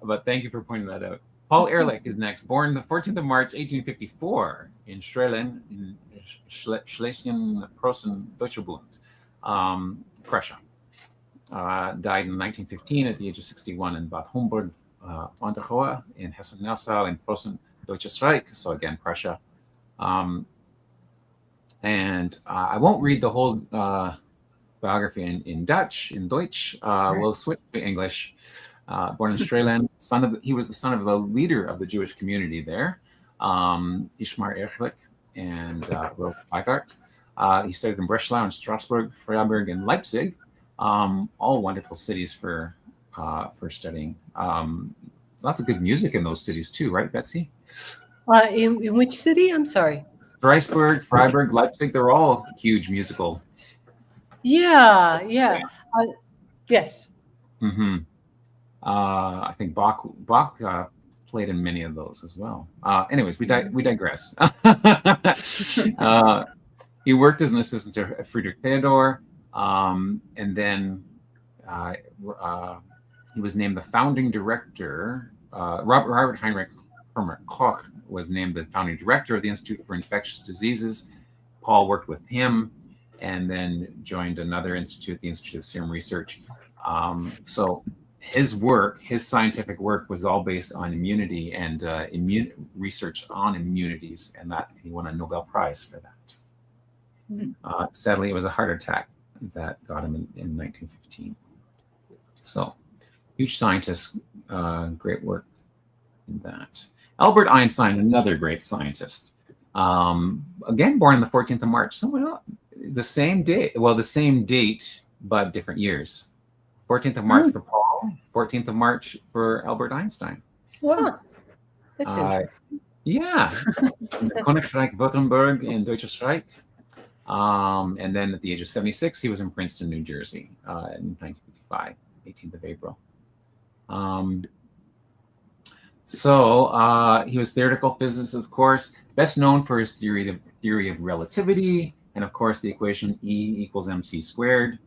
But thank you for pointing that out. Paul Ehrlich is next, born the 14th of March, 1854 in Strehlen in Schlesien-Preußen, Deutsche Bund, Prussia. Died in 1915 at the age of 61 in Bad Homburg, Unterhohe in Hessen-Nassau in Preußen, Deutsches Reich. So again, Prussia. And I won't read the whole biography in Deutsch. We'll switch to English. Born in Strehlen, he was the son of the leader of the Jewish community there, Ishmael Ehrlich and Rose Weigart. He studied in Breslau and Strasbourg, Freiburg, and Leipzig, all wonderful cities for studying. Lots of good music in those cities too, right, Betsy? In which city? I'm sorry. Strasbourg, Freiburg, Leipzig, they're all huge musical. Yeah. Yes. Mm-hmm. I think Bach played in many of those as well. Anyways, we digress. He worked as an assistant to Friedrich Theodor, and then he was named the founding director. Robert Heinrich Hermann Koch was named the founding director of the Institute for Infectious Diseases. Paul worked with him and then joined another institute, the Institute of Serum Research. So his scientific work was all based on immunity and research on immunities, and that he won a Nobel Prize for that. Sadly, it was a heart attack that got him in 1915. So, huge scientist, great work in that. Albert Einstein, another great scientist. Again, born on the 14th of March. The same date, but different years. 14th of March for Paul, 14th of March for Albert Einstein. Wow. That's interesting. Yeah. Königreich Württemberg in Deutsches Reich. And then at the age of 76, he was in Princeton, New Jersey in 1955, 18th of April. So he was theoretical physicist, of course, best known for his theory of relativity, and of course the equation E equals mc squared.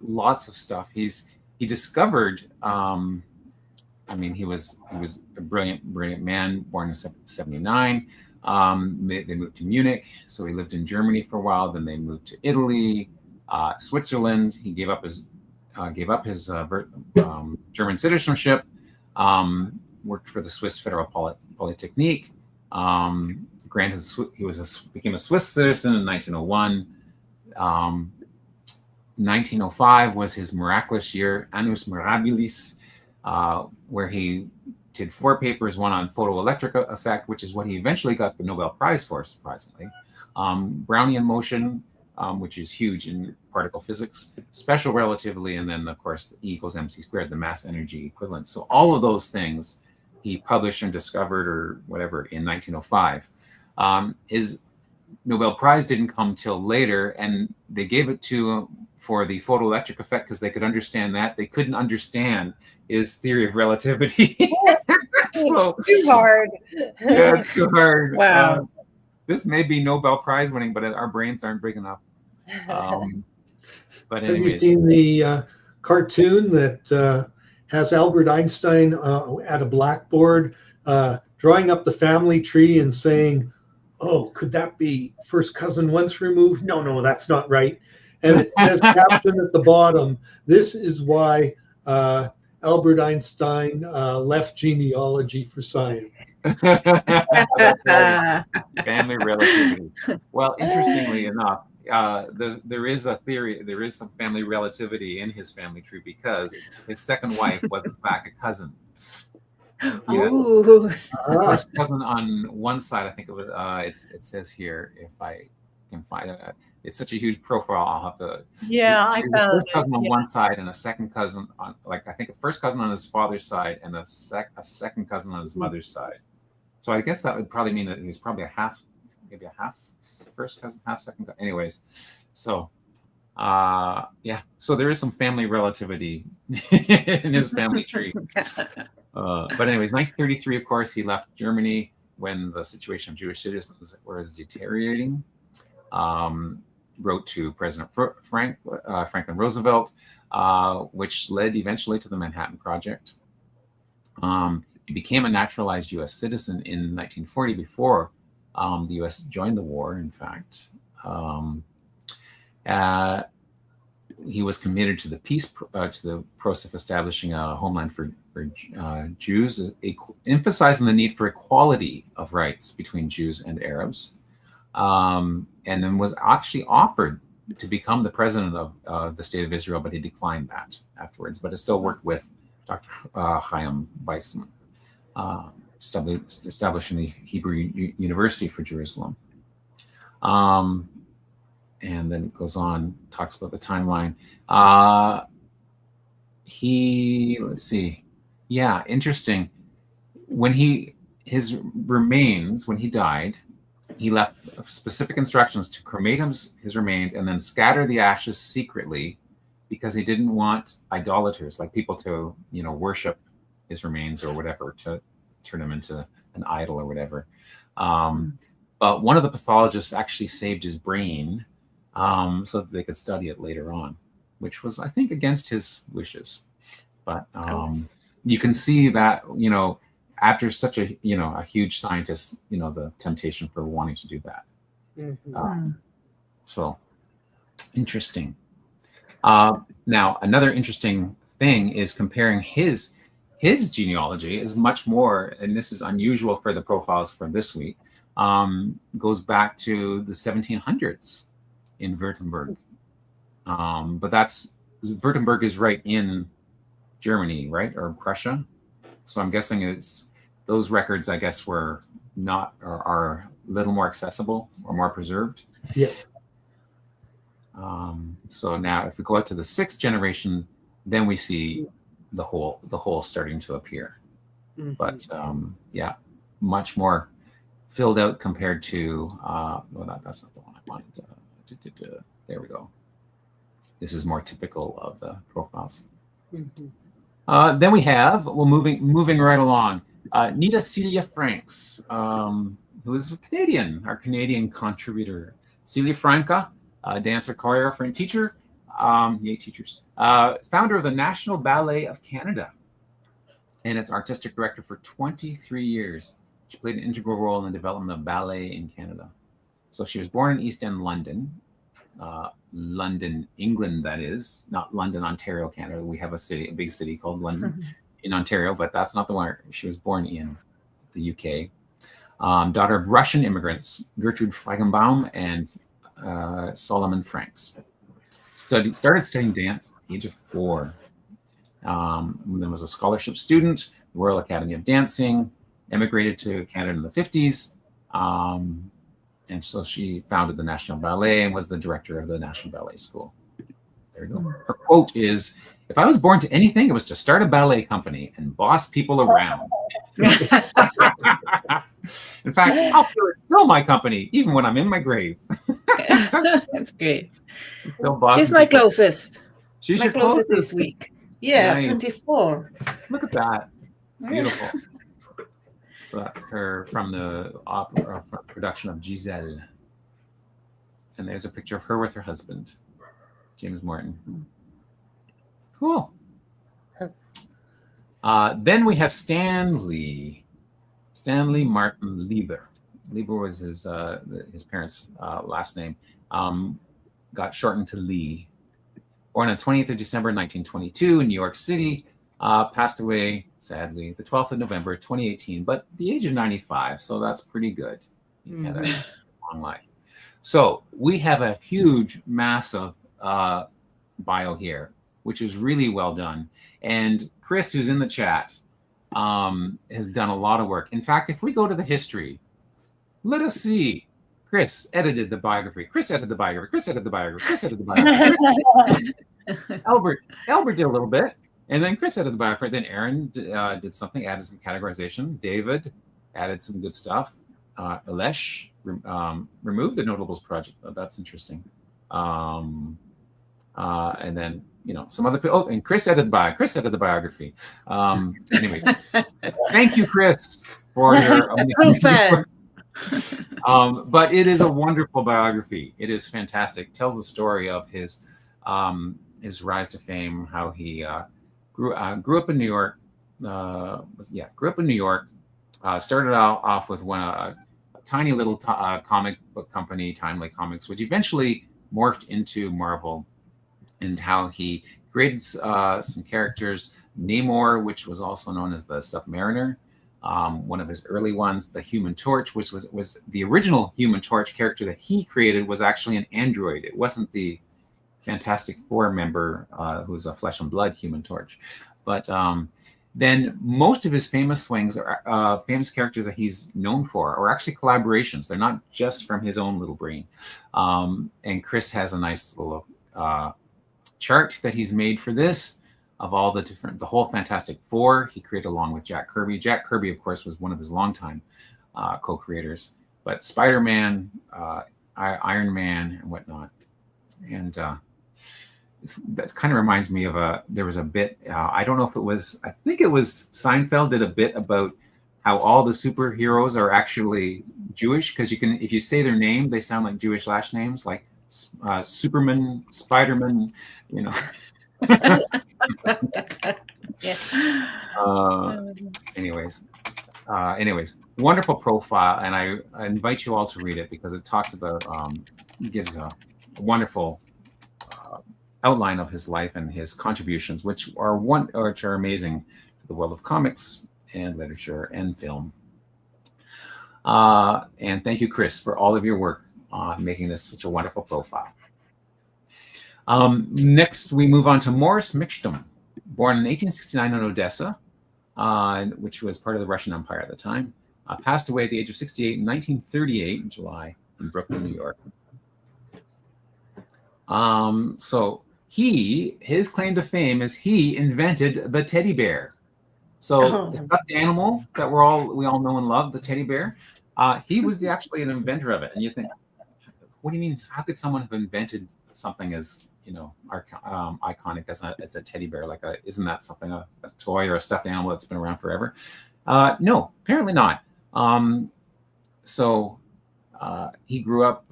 Lots of stuff. He discovered. He was a brilliant man, born in 79. They moved to Munich, so he lived in Germany for a while. Then they moved to Italy, Switzerland. He gave up his German citizenship. Worked for the Swiss Federal Polytechnique. Became a Swiss citizen in 1901. 1905 was his miraculous year, Annus Mirabilis, where he did 4 papers, one on photoelectric effect, which is what he eventually got the Nobel Prize for, surprisingly. Brownian motion, which is huge in particle physics, special relativity, and then, of course, E equals mc squared, the mass energy equivalent. So all of those things he published and discovered or whatever in 1905. His Nobel Prize didn't come till later, and they gave it to him for the photoelectric effect because they could understand that. They couldn't understand his theory of relativity. So too hard. Yeah, it's too hard. Wow. This may be Nobel Prize winning, but our brains aren't big enough. But Have you anyways, seen the cartoon that has Albert Einstein at a blackboard drawing up the family tree and saying, "Oh, could that be first cousin once removed? No, that's not right." And it says caption at the bottom, "This is why Albert Einstein left genealogy for science." That's right. Family relativity. Well, interestingly enough, there is a theory, there is some family relativity in his family tree because his second wife was in fact a cousin. He had Ooh. first cousin on one side. I think it was. It says here, if I can find it. It's such a huge profile. I'll have to. Yeah, I She was a found first it. cousin on Yeah. one side and a second cousin on, like, I think a first cousin on his father's side and a second cousin on his mother's side. So I guess that would probably mean that he was probably maybe a half first cousin, half second cousin. Anyways, so yeah, so there is some family relativity in his family tree. But anyways, 1933, of course, he left Germany when the situation of Jewish citizens was deteriorating. Wrote to President Franklin Roosevelt, which led eventually to the Manhattan Project. He became a naturalized U.S. citizen in 1940 before the U.S. joined the war, in fact. He was committed to the to the process of establishing a homeland for Jews, emphasizing the need for equality of rights between Jews and Arabs. And then was actually offered to become the president of the state of Israel, but he declined that afterwards. But it still worked with Dr. Chaim Weizmann, establishing the Hebrew University for Jerusalem. And then it goes on, talks about the timeline. Let's see. Yeah, interesting. When his remains, when he died, he left specific instructions to cremate his remains and then scatter the ashes secretly, because he didn't want idolaters, like people to, worship his remains or whatever, to turn him into an idol or whatever. But one of the pathologists actually saved his brain so that they could study it later on, which was, I think, against his wishes. But you can see that, after such a huge scientist, the temptation for wanting to do that. So interesting. Now, another interesting thing is comparing his genealogy is much more, and this is unusual for the profiles for this week, goes back to the 1700s in Württemberg. But Württemberg is right in Germany, right? Or Prussia. So I'm guessing those records, I guess, were not, or are a little more accessible or more preserved. Yes. So now if we go out to the 6th generation, then we see the whole starting to appear. But yeah, much more filled out compared to, well, that's not the one I wanted. There we go. This is more typical of the profiles. Then we have, moving right along, Nita Celia Franks, who is Canadian, our Canadian contributor. Celia Franca, dancer, choreographer, and teacher. Yay, teachers. Founder of the National Ballet of Canada and its artistic director for 23 years. She played an integral role in the development of ballet in Canada. So she was born in East End, London. London, England, that is, not London, Ontario, Canada. We have a big city called London in Ontario, but that's not the one she was born in, the UK. Daughter of Russian immigrants, Gertrude Feigenbaum and Solomon Franks. Started studying dance at the age of 4. Then was a scholarship student, the Royal Academy of Dancing, emigrated to Canada in the 50s. And so she founded the National Ballet and was the director of the National Ballet School. There you go. Her quote is, "If I was born to anything, it was to start a ballet company and boss people around." In fact, I'll feel it's still my company, even when I'm in my grave. That's great. She's my closest. She's my your closest this week. Yeah, Nice. 24. Look at that. Beautiful. So that's her from the opera production of Giselle. And there's a picture of her with her husband, James Morton. Cool. Then we have Stanley Martin Lieber. Lieber was his parents' last name. Got shortened to Lee. Born on 20th of December 1922 in New York City. Passed away, sadly, the 12th of November, 2018, but the age of 95, so that's pretty good. He had a long life. So we have a huge, massive bio here, which is really well done. And Chris, who's in the chat, has done a lot of work. In fact, if we go to the history, let us see. Chris edited the biography. Chris edited the biography. Chris edited the biography. Chris edited the biography. Albert did a little bit. And then Chris edited the biography. Then Aaron did something, added some categorization. David added some good stuff. Alesh removed the Notables project. Oh, that's interesting. And then, some other people. Oh, and Chris edited the biography. Anyway, thank you, Chris, for your fan. But it is a wonderful biography. It is fantastic. It tells the story of his rise to fame, how he grew up in New York. Grew up in New York. Started off with a tiny little comic book company, Timely Comics, which eventually morphed into Marvel, and how he created some characters. Namor, which was also known as the Submariner. One of his early ones, the Human Torch, which was the original Human Torch character that he created, was actually an android. It wasn't the Fantastic Four member who's a flesh and blood Human Torch. But then most of his famous swings are famous characters that he's known for are actually collaborations. They're not just from his own little brain. And Chris has a nice little chart that he's made for this of all the whole Fantastic Four he created along with Jack Kirby. Jack Kirby, of course, was one of his longtime co-creators. But Spider-Man, Iron Man, and whatnot. And that kind of reminds me of there was a bit, I don't know if it was, I think it was Seinfeld did a bit about how all the superheroes are actually Jewish, because if you say their name, they sound like Jewish last names, like Superman, Spider-Man, Anyways, wonderful profile, and I invite you all to read it because it talks about, gives a wonderful outline of his life and his contributions, which are amazing to the world of comics and literature and film. And thank you, Chris, for all of your work on making this such a wonderful profile. Next, we move on to Morris Michdom, born in 1869 in Odessa, which was part of the Russian Empire at the time. Passed away at the age of 68 in 1938 in July in Brooklyn, New York. So his claim to fame is he invented the teddy bear. So the stuffed animal that we all know and love, the teddy bear, he was actually an inventor of it. And you think, what do you mean? How could someone have invented something as iconic as a teddy bear? Isn't that something a toy or a stuffed animal that's been around forever? No, apparently not. So he grew up.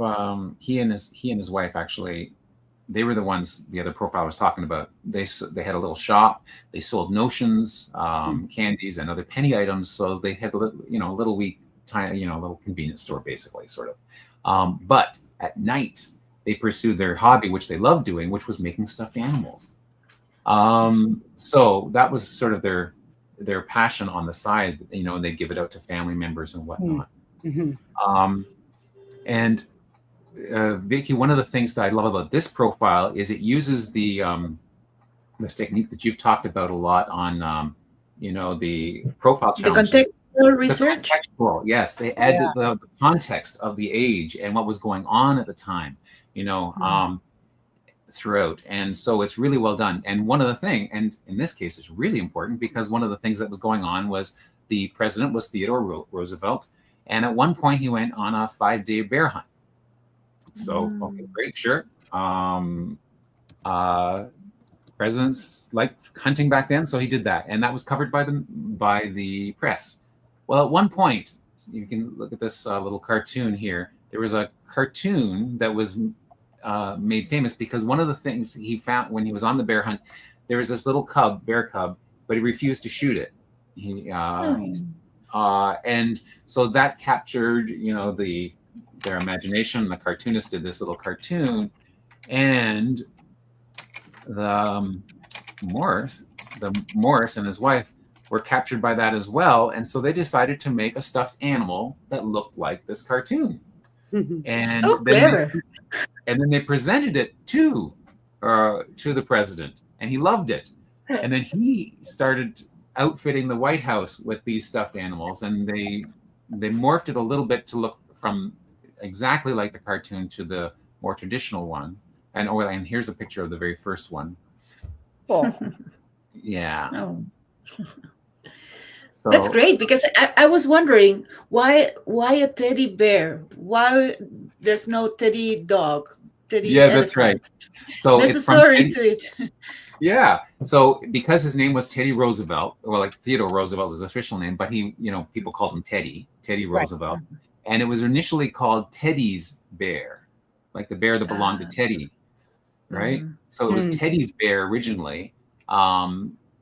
He and his wife actually. They were the ones the other profile was talking about. They had a little shop. They sold notions, candies, and other penny items. So they had a little little convenience store, basically, sort of. But at night, they pursued their hobby, which they loved doing, which was making stuffed animals. So that was sort of their passion on the side, and they'd give it out to family members and whatnot. Mm-hmm. And Vicki, one of the things that I love about this profile is it uses the technique that you've talked about a lot on, the profile challenges. The contextual research? Yes, they added the context of the age and what was going on at the time, throughout. And so it's really well done. And one of the things, and in this case, it's really important because one of the things that was going on was the president was Theodore Roosevelt. And at one point he went on a 5-day bear hunt. So, okay, great, sure. Presidents liked hunting back then, so he did that, and that was covered by the press. Well, at one point, you can look at this little cartoon here. There was a cartoon that was made famous because one of the things he found when he was on the bear hunt, there was this little bear cub, but he refused to shoot it. And so that captured, their imagination. The cartoonist did this little cartoon, and the Morris Morris and his wife were captured by that as well, and so they decided to make a stuffed animal that looked like this cartoon. And So clever. then they presented it to the president, and he loved it. And then he started outfitting the White House with these stuffed animals, and they morphed it a little bit to look from exactly like the cartoon to the more traditional one. And here's a picture of the very first one. Cool. Yeah. Oh. So, That's great, because I was wondering why a teddy bear? Why there's no teddy dog? Teddy that's right. elephant? So There's a it's from story to it. Yeah. So because his name was Teddy Roosevelt, or like Theodore Roosevelt is his official name, but he, people called him Teddy Right. Roosevelt. And it was initially called Teddy's Bear, like the bear that belonged to Teddy, right? So it was Teddy's Bear originally.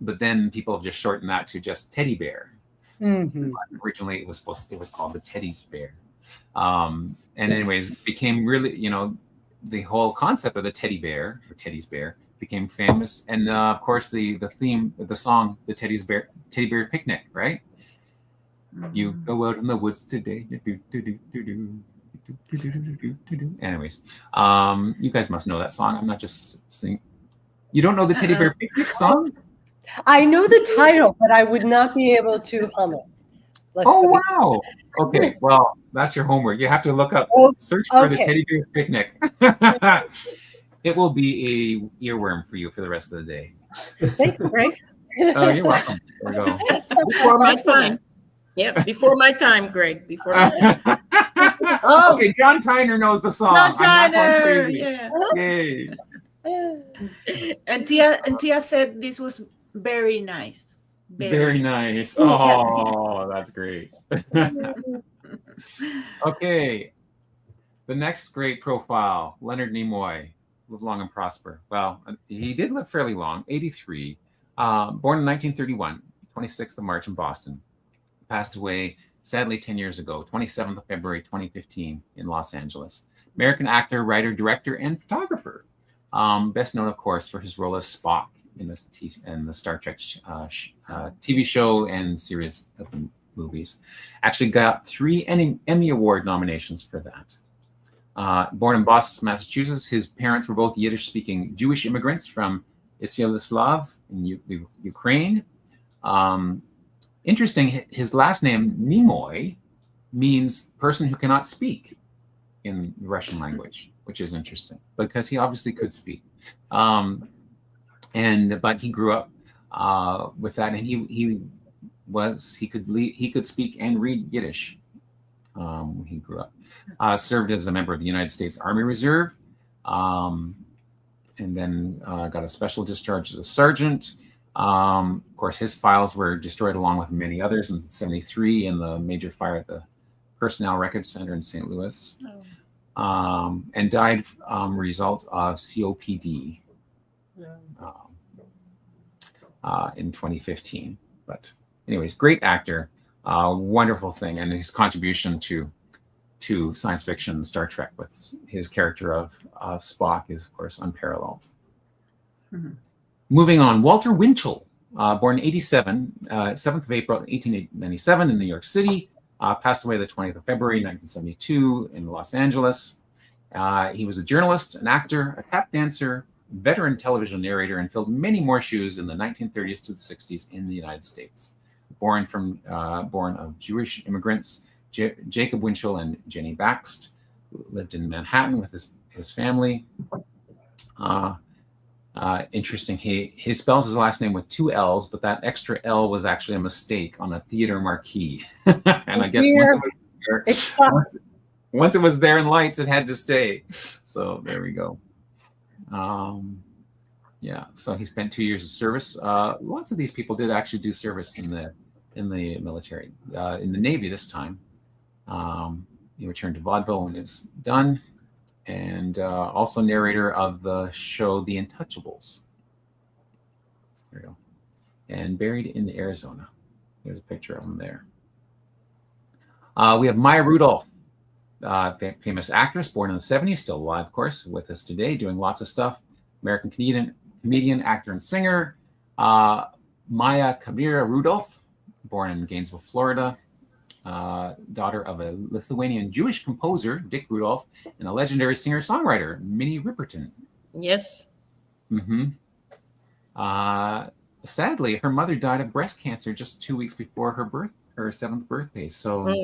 But then people have just shortened that to just Teddy Bear. Originally, it was called the Teddy's Bear. And anyways, it became really, the whole concept of the teddy bear or Teddy's Bear became famous. And of course, the theme of the song, the Teddy Bear Picnic, right? You go out in the woods today. Anyways, you guys must know that song. I'm not just singing. You don't know the Teddy Bear Picnic song? I know the title, but I would not be able to hum it. Wow. Okay, well, that's your homework. You have to look up, search for the Teddy Bear Picnic. It will be a earworm for you for the rest of the day. Thanks, Greg. Oh, you're welcome. There we go. Before my time. Yeah, before my time, Greg. Before my time. Okay, John Tyner knows the song. John I'm not going Tyner, crazy. yeah. Yay. And Tia said this was very nice. Very nice. Oh, that's great. Okay. The next great profile, Leonard Nimoy. Live long and prosper. Well, he did live fairly long, 83. Born in 1931, 26th of March in Boston. Passed away, sadly, 10 years ago, 27th of February, 2015 in Los Angeles. American actor, writer, director, and photographer. Best known, of course, for his role as Spock in the Star Trek TV show and series of movies. Actually got 3 Emmy Award nominations for that. Born in Boston, Massachusetts, his parents were both Yiddish-speaking Jewish immigrants from Isyalislav in Ukraine. Interesting, his last name, Nimoy, means person who cannot speak in the Russian language, which is interesting because he obviously could speak. But he grew up with that, and he could speak and read Yiddish when he grew up. Served as a member of the United States Army Reserve, and then got a special discharge as a sergeant. Of course, his files were destroyed along with many others in 1973 in the major fire at the Personnel Records Center in St. Louis, and died result of COPD in 2015. But anyways, great actor, wonderful thing, and his contribution to science fiction and Star Trek with his character of Spock is, of course, unparalleled. Moving on, Walter Winchell, born in 87, 7th of April, 1897 in New York City, passed away the 20th of February, 1972 in Los Angeles. He was a journalist, an actor, a tap dancer, veteran television narrator, and filled many more shoes in the 1930s to the 60s in the United States. Born of Jewish immigrants, Jacob Winchell and Jenny Baxt, lived in Manhattan with his family. Interesting, he spells his last name with 2 L's, but that extra L was actually a mistake on a theater marquee. And I guess once it was there in lights, it had to stay. So there we go. Yeah, so he spent 2 years of service. Lots of these people did actually do service in the military, in the Navy this time. He returned to vaudeville when he was done, and also narrator of the show The Untouchables. There you go. And buried in Arizona. There's a picture of him there. We have Maya Rudolph, famous actress, born in the 70s, still alive, of course, with us today, doing lots of stuff. American comedian, actor, and singer. Maya Kamira Rudolph, born in Gainesville, Florida, daughter of a Lithuanian Jewish composer, Dick Rudolph, and a legendary singer-songwriter, Minnie Riperton. Yes. Mm-hmm. Sadly, her mother died of breast cancer just 2 weeks before her 7th birthday. So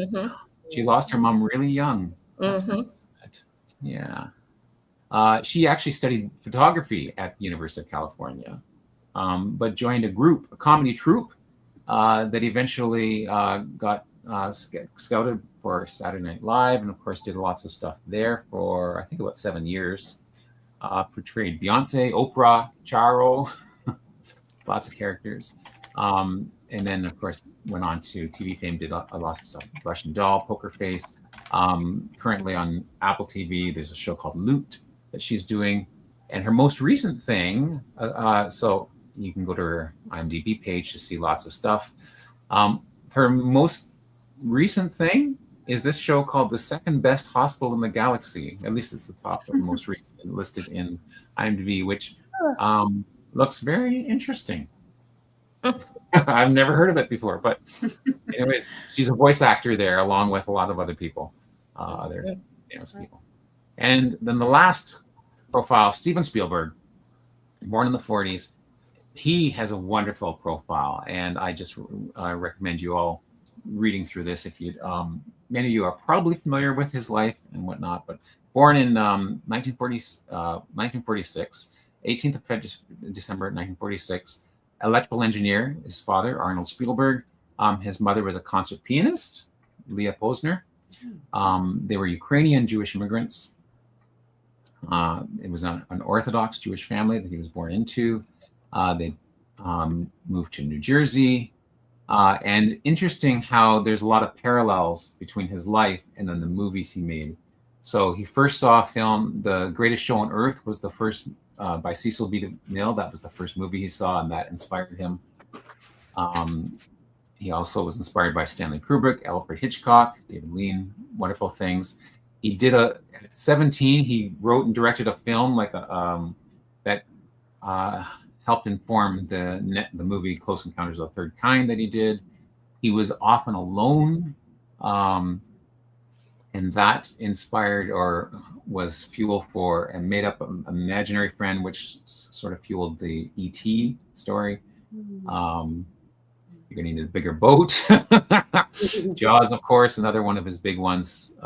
she lost her mom really young. That's sad. Yeah. She actually studied photography at the University of California, but joined a comedy troupe that eventually got scouted for Saturday Night Live, and of course did lots of stuff there for, I think, about 7 years. Portrayed Beyonce, Oprah, Charo, lots of characters. And then, of course, went on to TV fame, did a lot of stuff. Russian Doll, Poker Face. Currently on Apple TV, there's a show called Loot that she's doing. And her most recent thing, so you can go to her IMDb page to see lots of stuff. Her most recent thing is this show called The Second Best Hospital in the Galaxy. At least it's the top of the most recent listed in IMDb, which looks very interesting. I've never heard of it before, but anyways, she's a voice actor there along with a lot of other people, other famous people. And then the last profile, Steven Spielberg, born in the 40s. He has a wonderful profile, and I just recommend you all reading through this. If you, many of you are probably familiar with his life and whatnot, but born in 1946, 18th of December 1946, electrical engineer. His father, Arnold Spielberg. His mother was a concert pianist, Leah Posner. They were Ukrainian Jewish immigrants. It was an Orthodox Jewish family that he was born into. They moved to New Jersey. And interesting how there's a lot of parallels between his life and then the movies he made. So he first saw a film, The Greatest Show on Earth was the first by Cecil B. DeMille. That was the first movie he saw, and that inspired him. He also was inspired by Stanley Kubrick, Alfred Hitchcock, David Lean, wonderful things. He did at 17, he wrote and directed a film that helped inform the movie Close Encounters of the Third Kind that he did. He was often alone, and that inspired or was fuel for and made up an imaginary friend, which sort of fueled the E.T. story. You're going to need a bigger boat. Jaws, of course, another one of his big ones.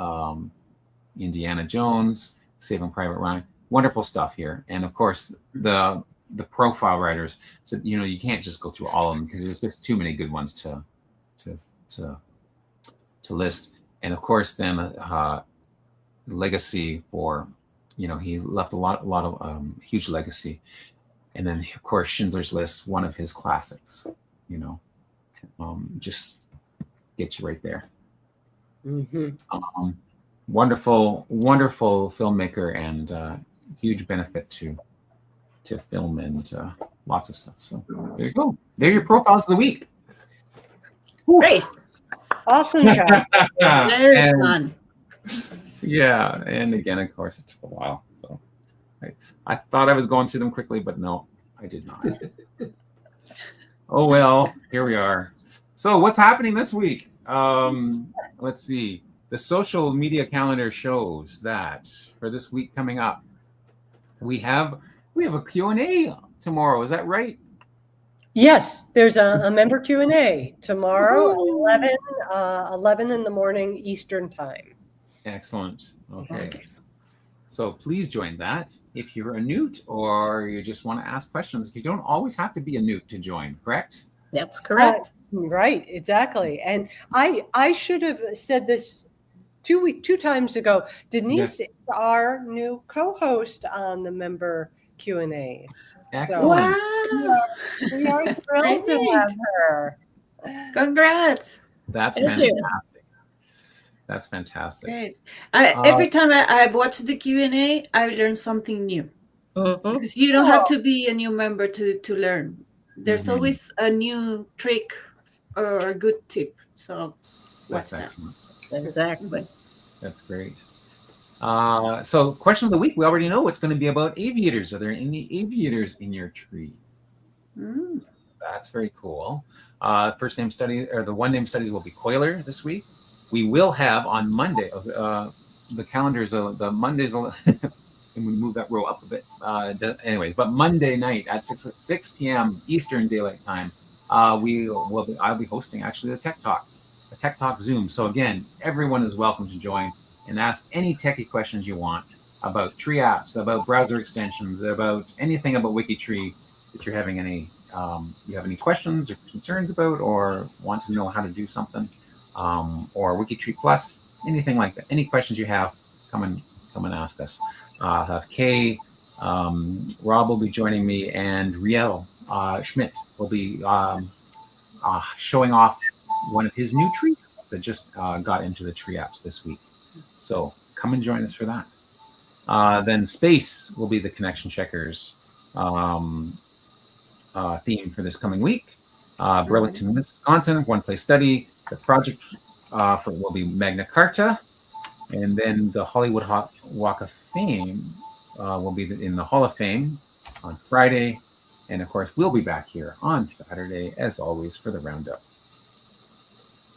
Indiana Jones, Saving Private Ryan. Wonderful stuff here. And of course, the profile writers said, you can't just go through all of them because there's just too many good ones to list. And of course, then legacy for, he left a lot of huge legacy. And then of course, Schindler's List, one of his classics. Just gets you right there. Wonderful filmmaker and huge benefit to film and lots of stuff. So there you go. There are your profiles of the week. Great. Awesome job. Very fun. Yeah, and again, of course, it took a while. So I thought I was going through them quickly, but no, I did not. Oh well, here we are. So what's happening this week? Let's see. The social media calendar shows that for this week coming up, we have a Q&A tomorrow. Is that right? Yes, there's a member Q&A tomorrow, 11 in the morning Eastern time. Excellent. Okay. So please join that. If you're a newt or you just want to ask questions, you don't always have to be a newt to join, correct? That's correct. Right, exactly. And I should have said this two times ago. Denise is our new co-host on the member Q&As. Excellent. Wow. We are thrilled to have her. Congrats. That's Thank fantastic. you. That's fantastic. Great. Every time I've watched the Q&A, I learn something new. Because you don't have to be a new member to learn. There's always a new trick or a good tip. So That's excellent. Exactly. That's great. So question of the week, we already know it's going to be about aviators. Are there any aviators in your tree? That's very cool. First name study, or the one name studies, will be Coiler this week. We will have on Monday, the calendars, the Mondays, and we move that row up a bit. Anyway, but Monday night at 6 p.m. Eastern Daylight Time, I'll be hosting actually a Tech Talk Zoom. So again, everyone is welcome to join and ask any techie questions you want about tree apps, about browser extensions, about anything about WikiTree that you're having you have any questions or concerns about, or want to know how to do something, or WikiTree Plus, anything like that. Any questions you have, come and ask us. I'll have Kay, Rob will be joining me, and Riel Schmidt will be showing off one of his new tree apps that just got into the tree apps this week. So come and join us for that. Then Space will be the Connection Checkers theme for this coming week. Burlington, Wisconsin, One Place Study. The project will be Magna Carta. And then the Hollywood Walk of Fame will be in the Hall of Fame on Friday. And of course, we'll be back here on Saturday, as always, for the roundup.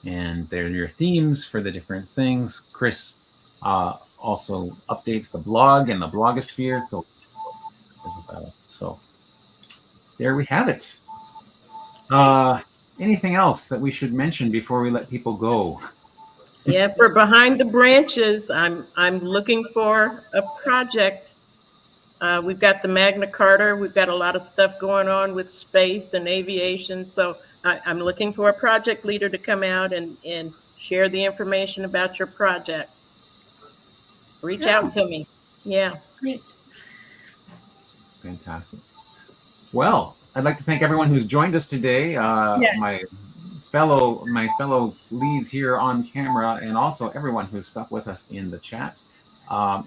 And there are your themes for the different things. Chris also updates the blog and the blogosphere. So there we have it. Anything else that we should mention before we let people go? Yeah, for Behind the Branches, I'm looking for a project. We've got the Magna Carta. We've got a lot of stuff going on with space and aviation. So I'm looking for a project leader to come out and share the information about your project. Reach out to me. Yeah. Great. Fantastic. Well, I'd like to thank everyone who's joined us today. Yes. My fellow leads here on camera, and also everyone who's stuck with us in the chat.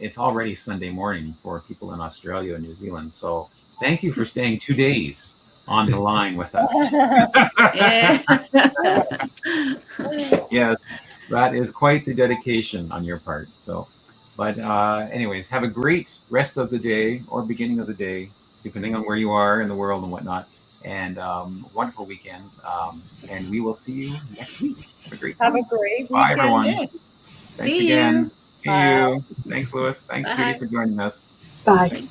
It's already Sunday morning for people in Australia and New Zealand, so thank you for staying 2 days on the line with us. Yes, that is quite the dedication on your part. So, but anyways, have a great rest of the day or beginning of the day, depending on where you are in the world and whatnot. And wonderful weekend. And we will see you next week. Have a great time. Have a great Bye, weekend. everyone. Yes. Thanks See again. you. See you. Thanks, Louis. Thanks, Bye. Judy, for joining us. Bye.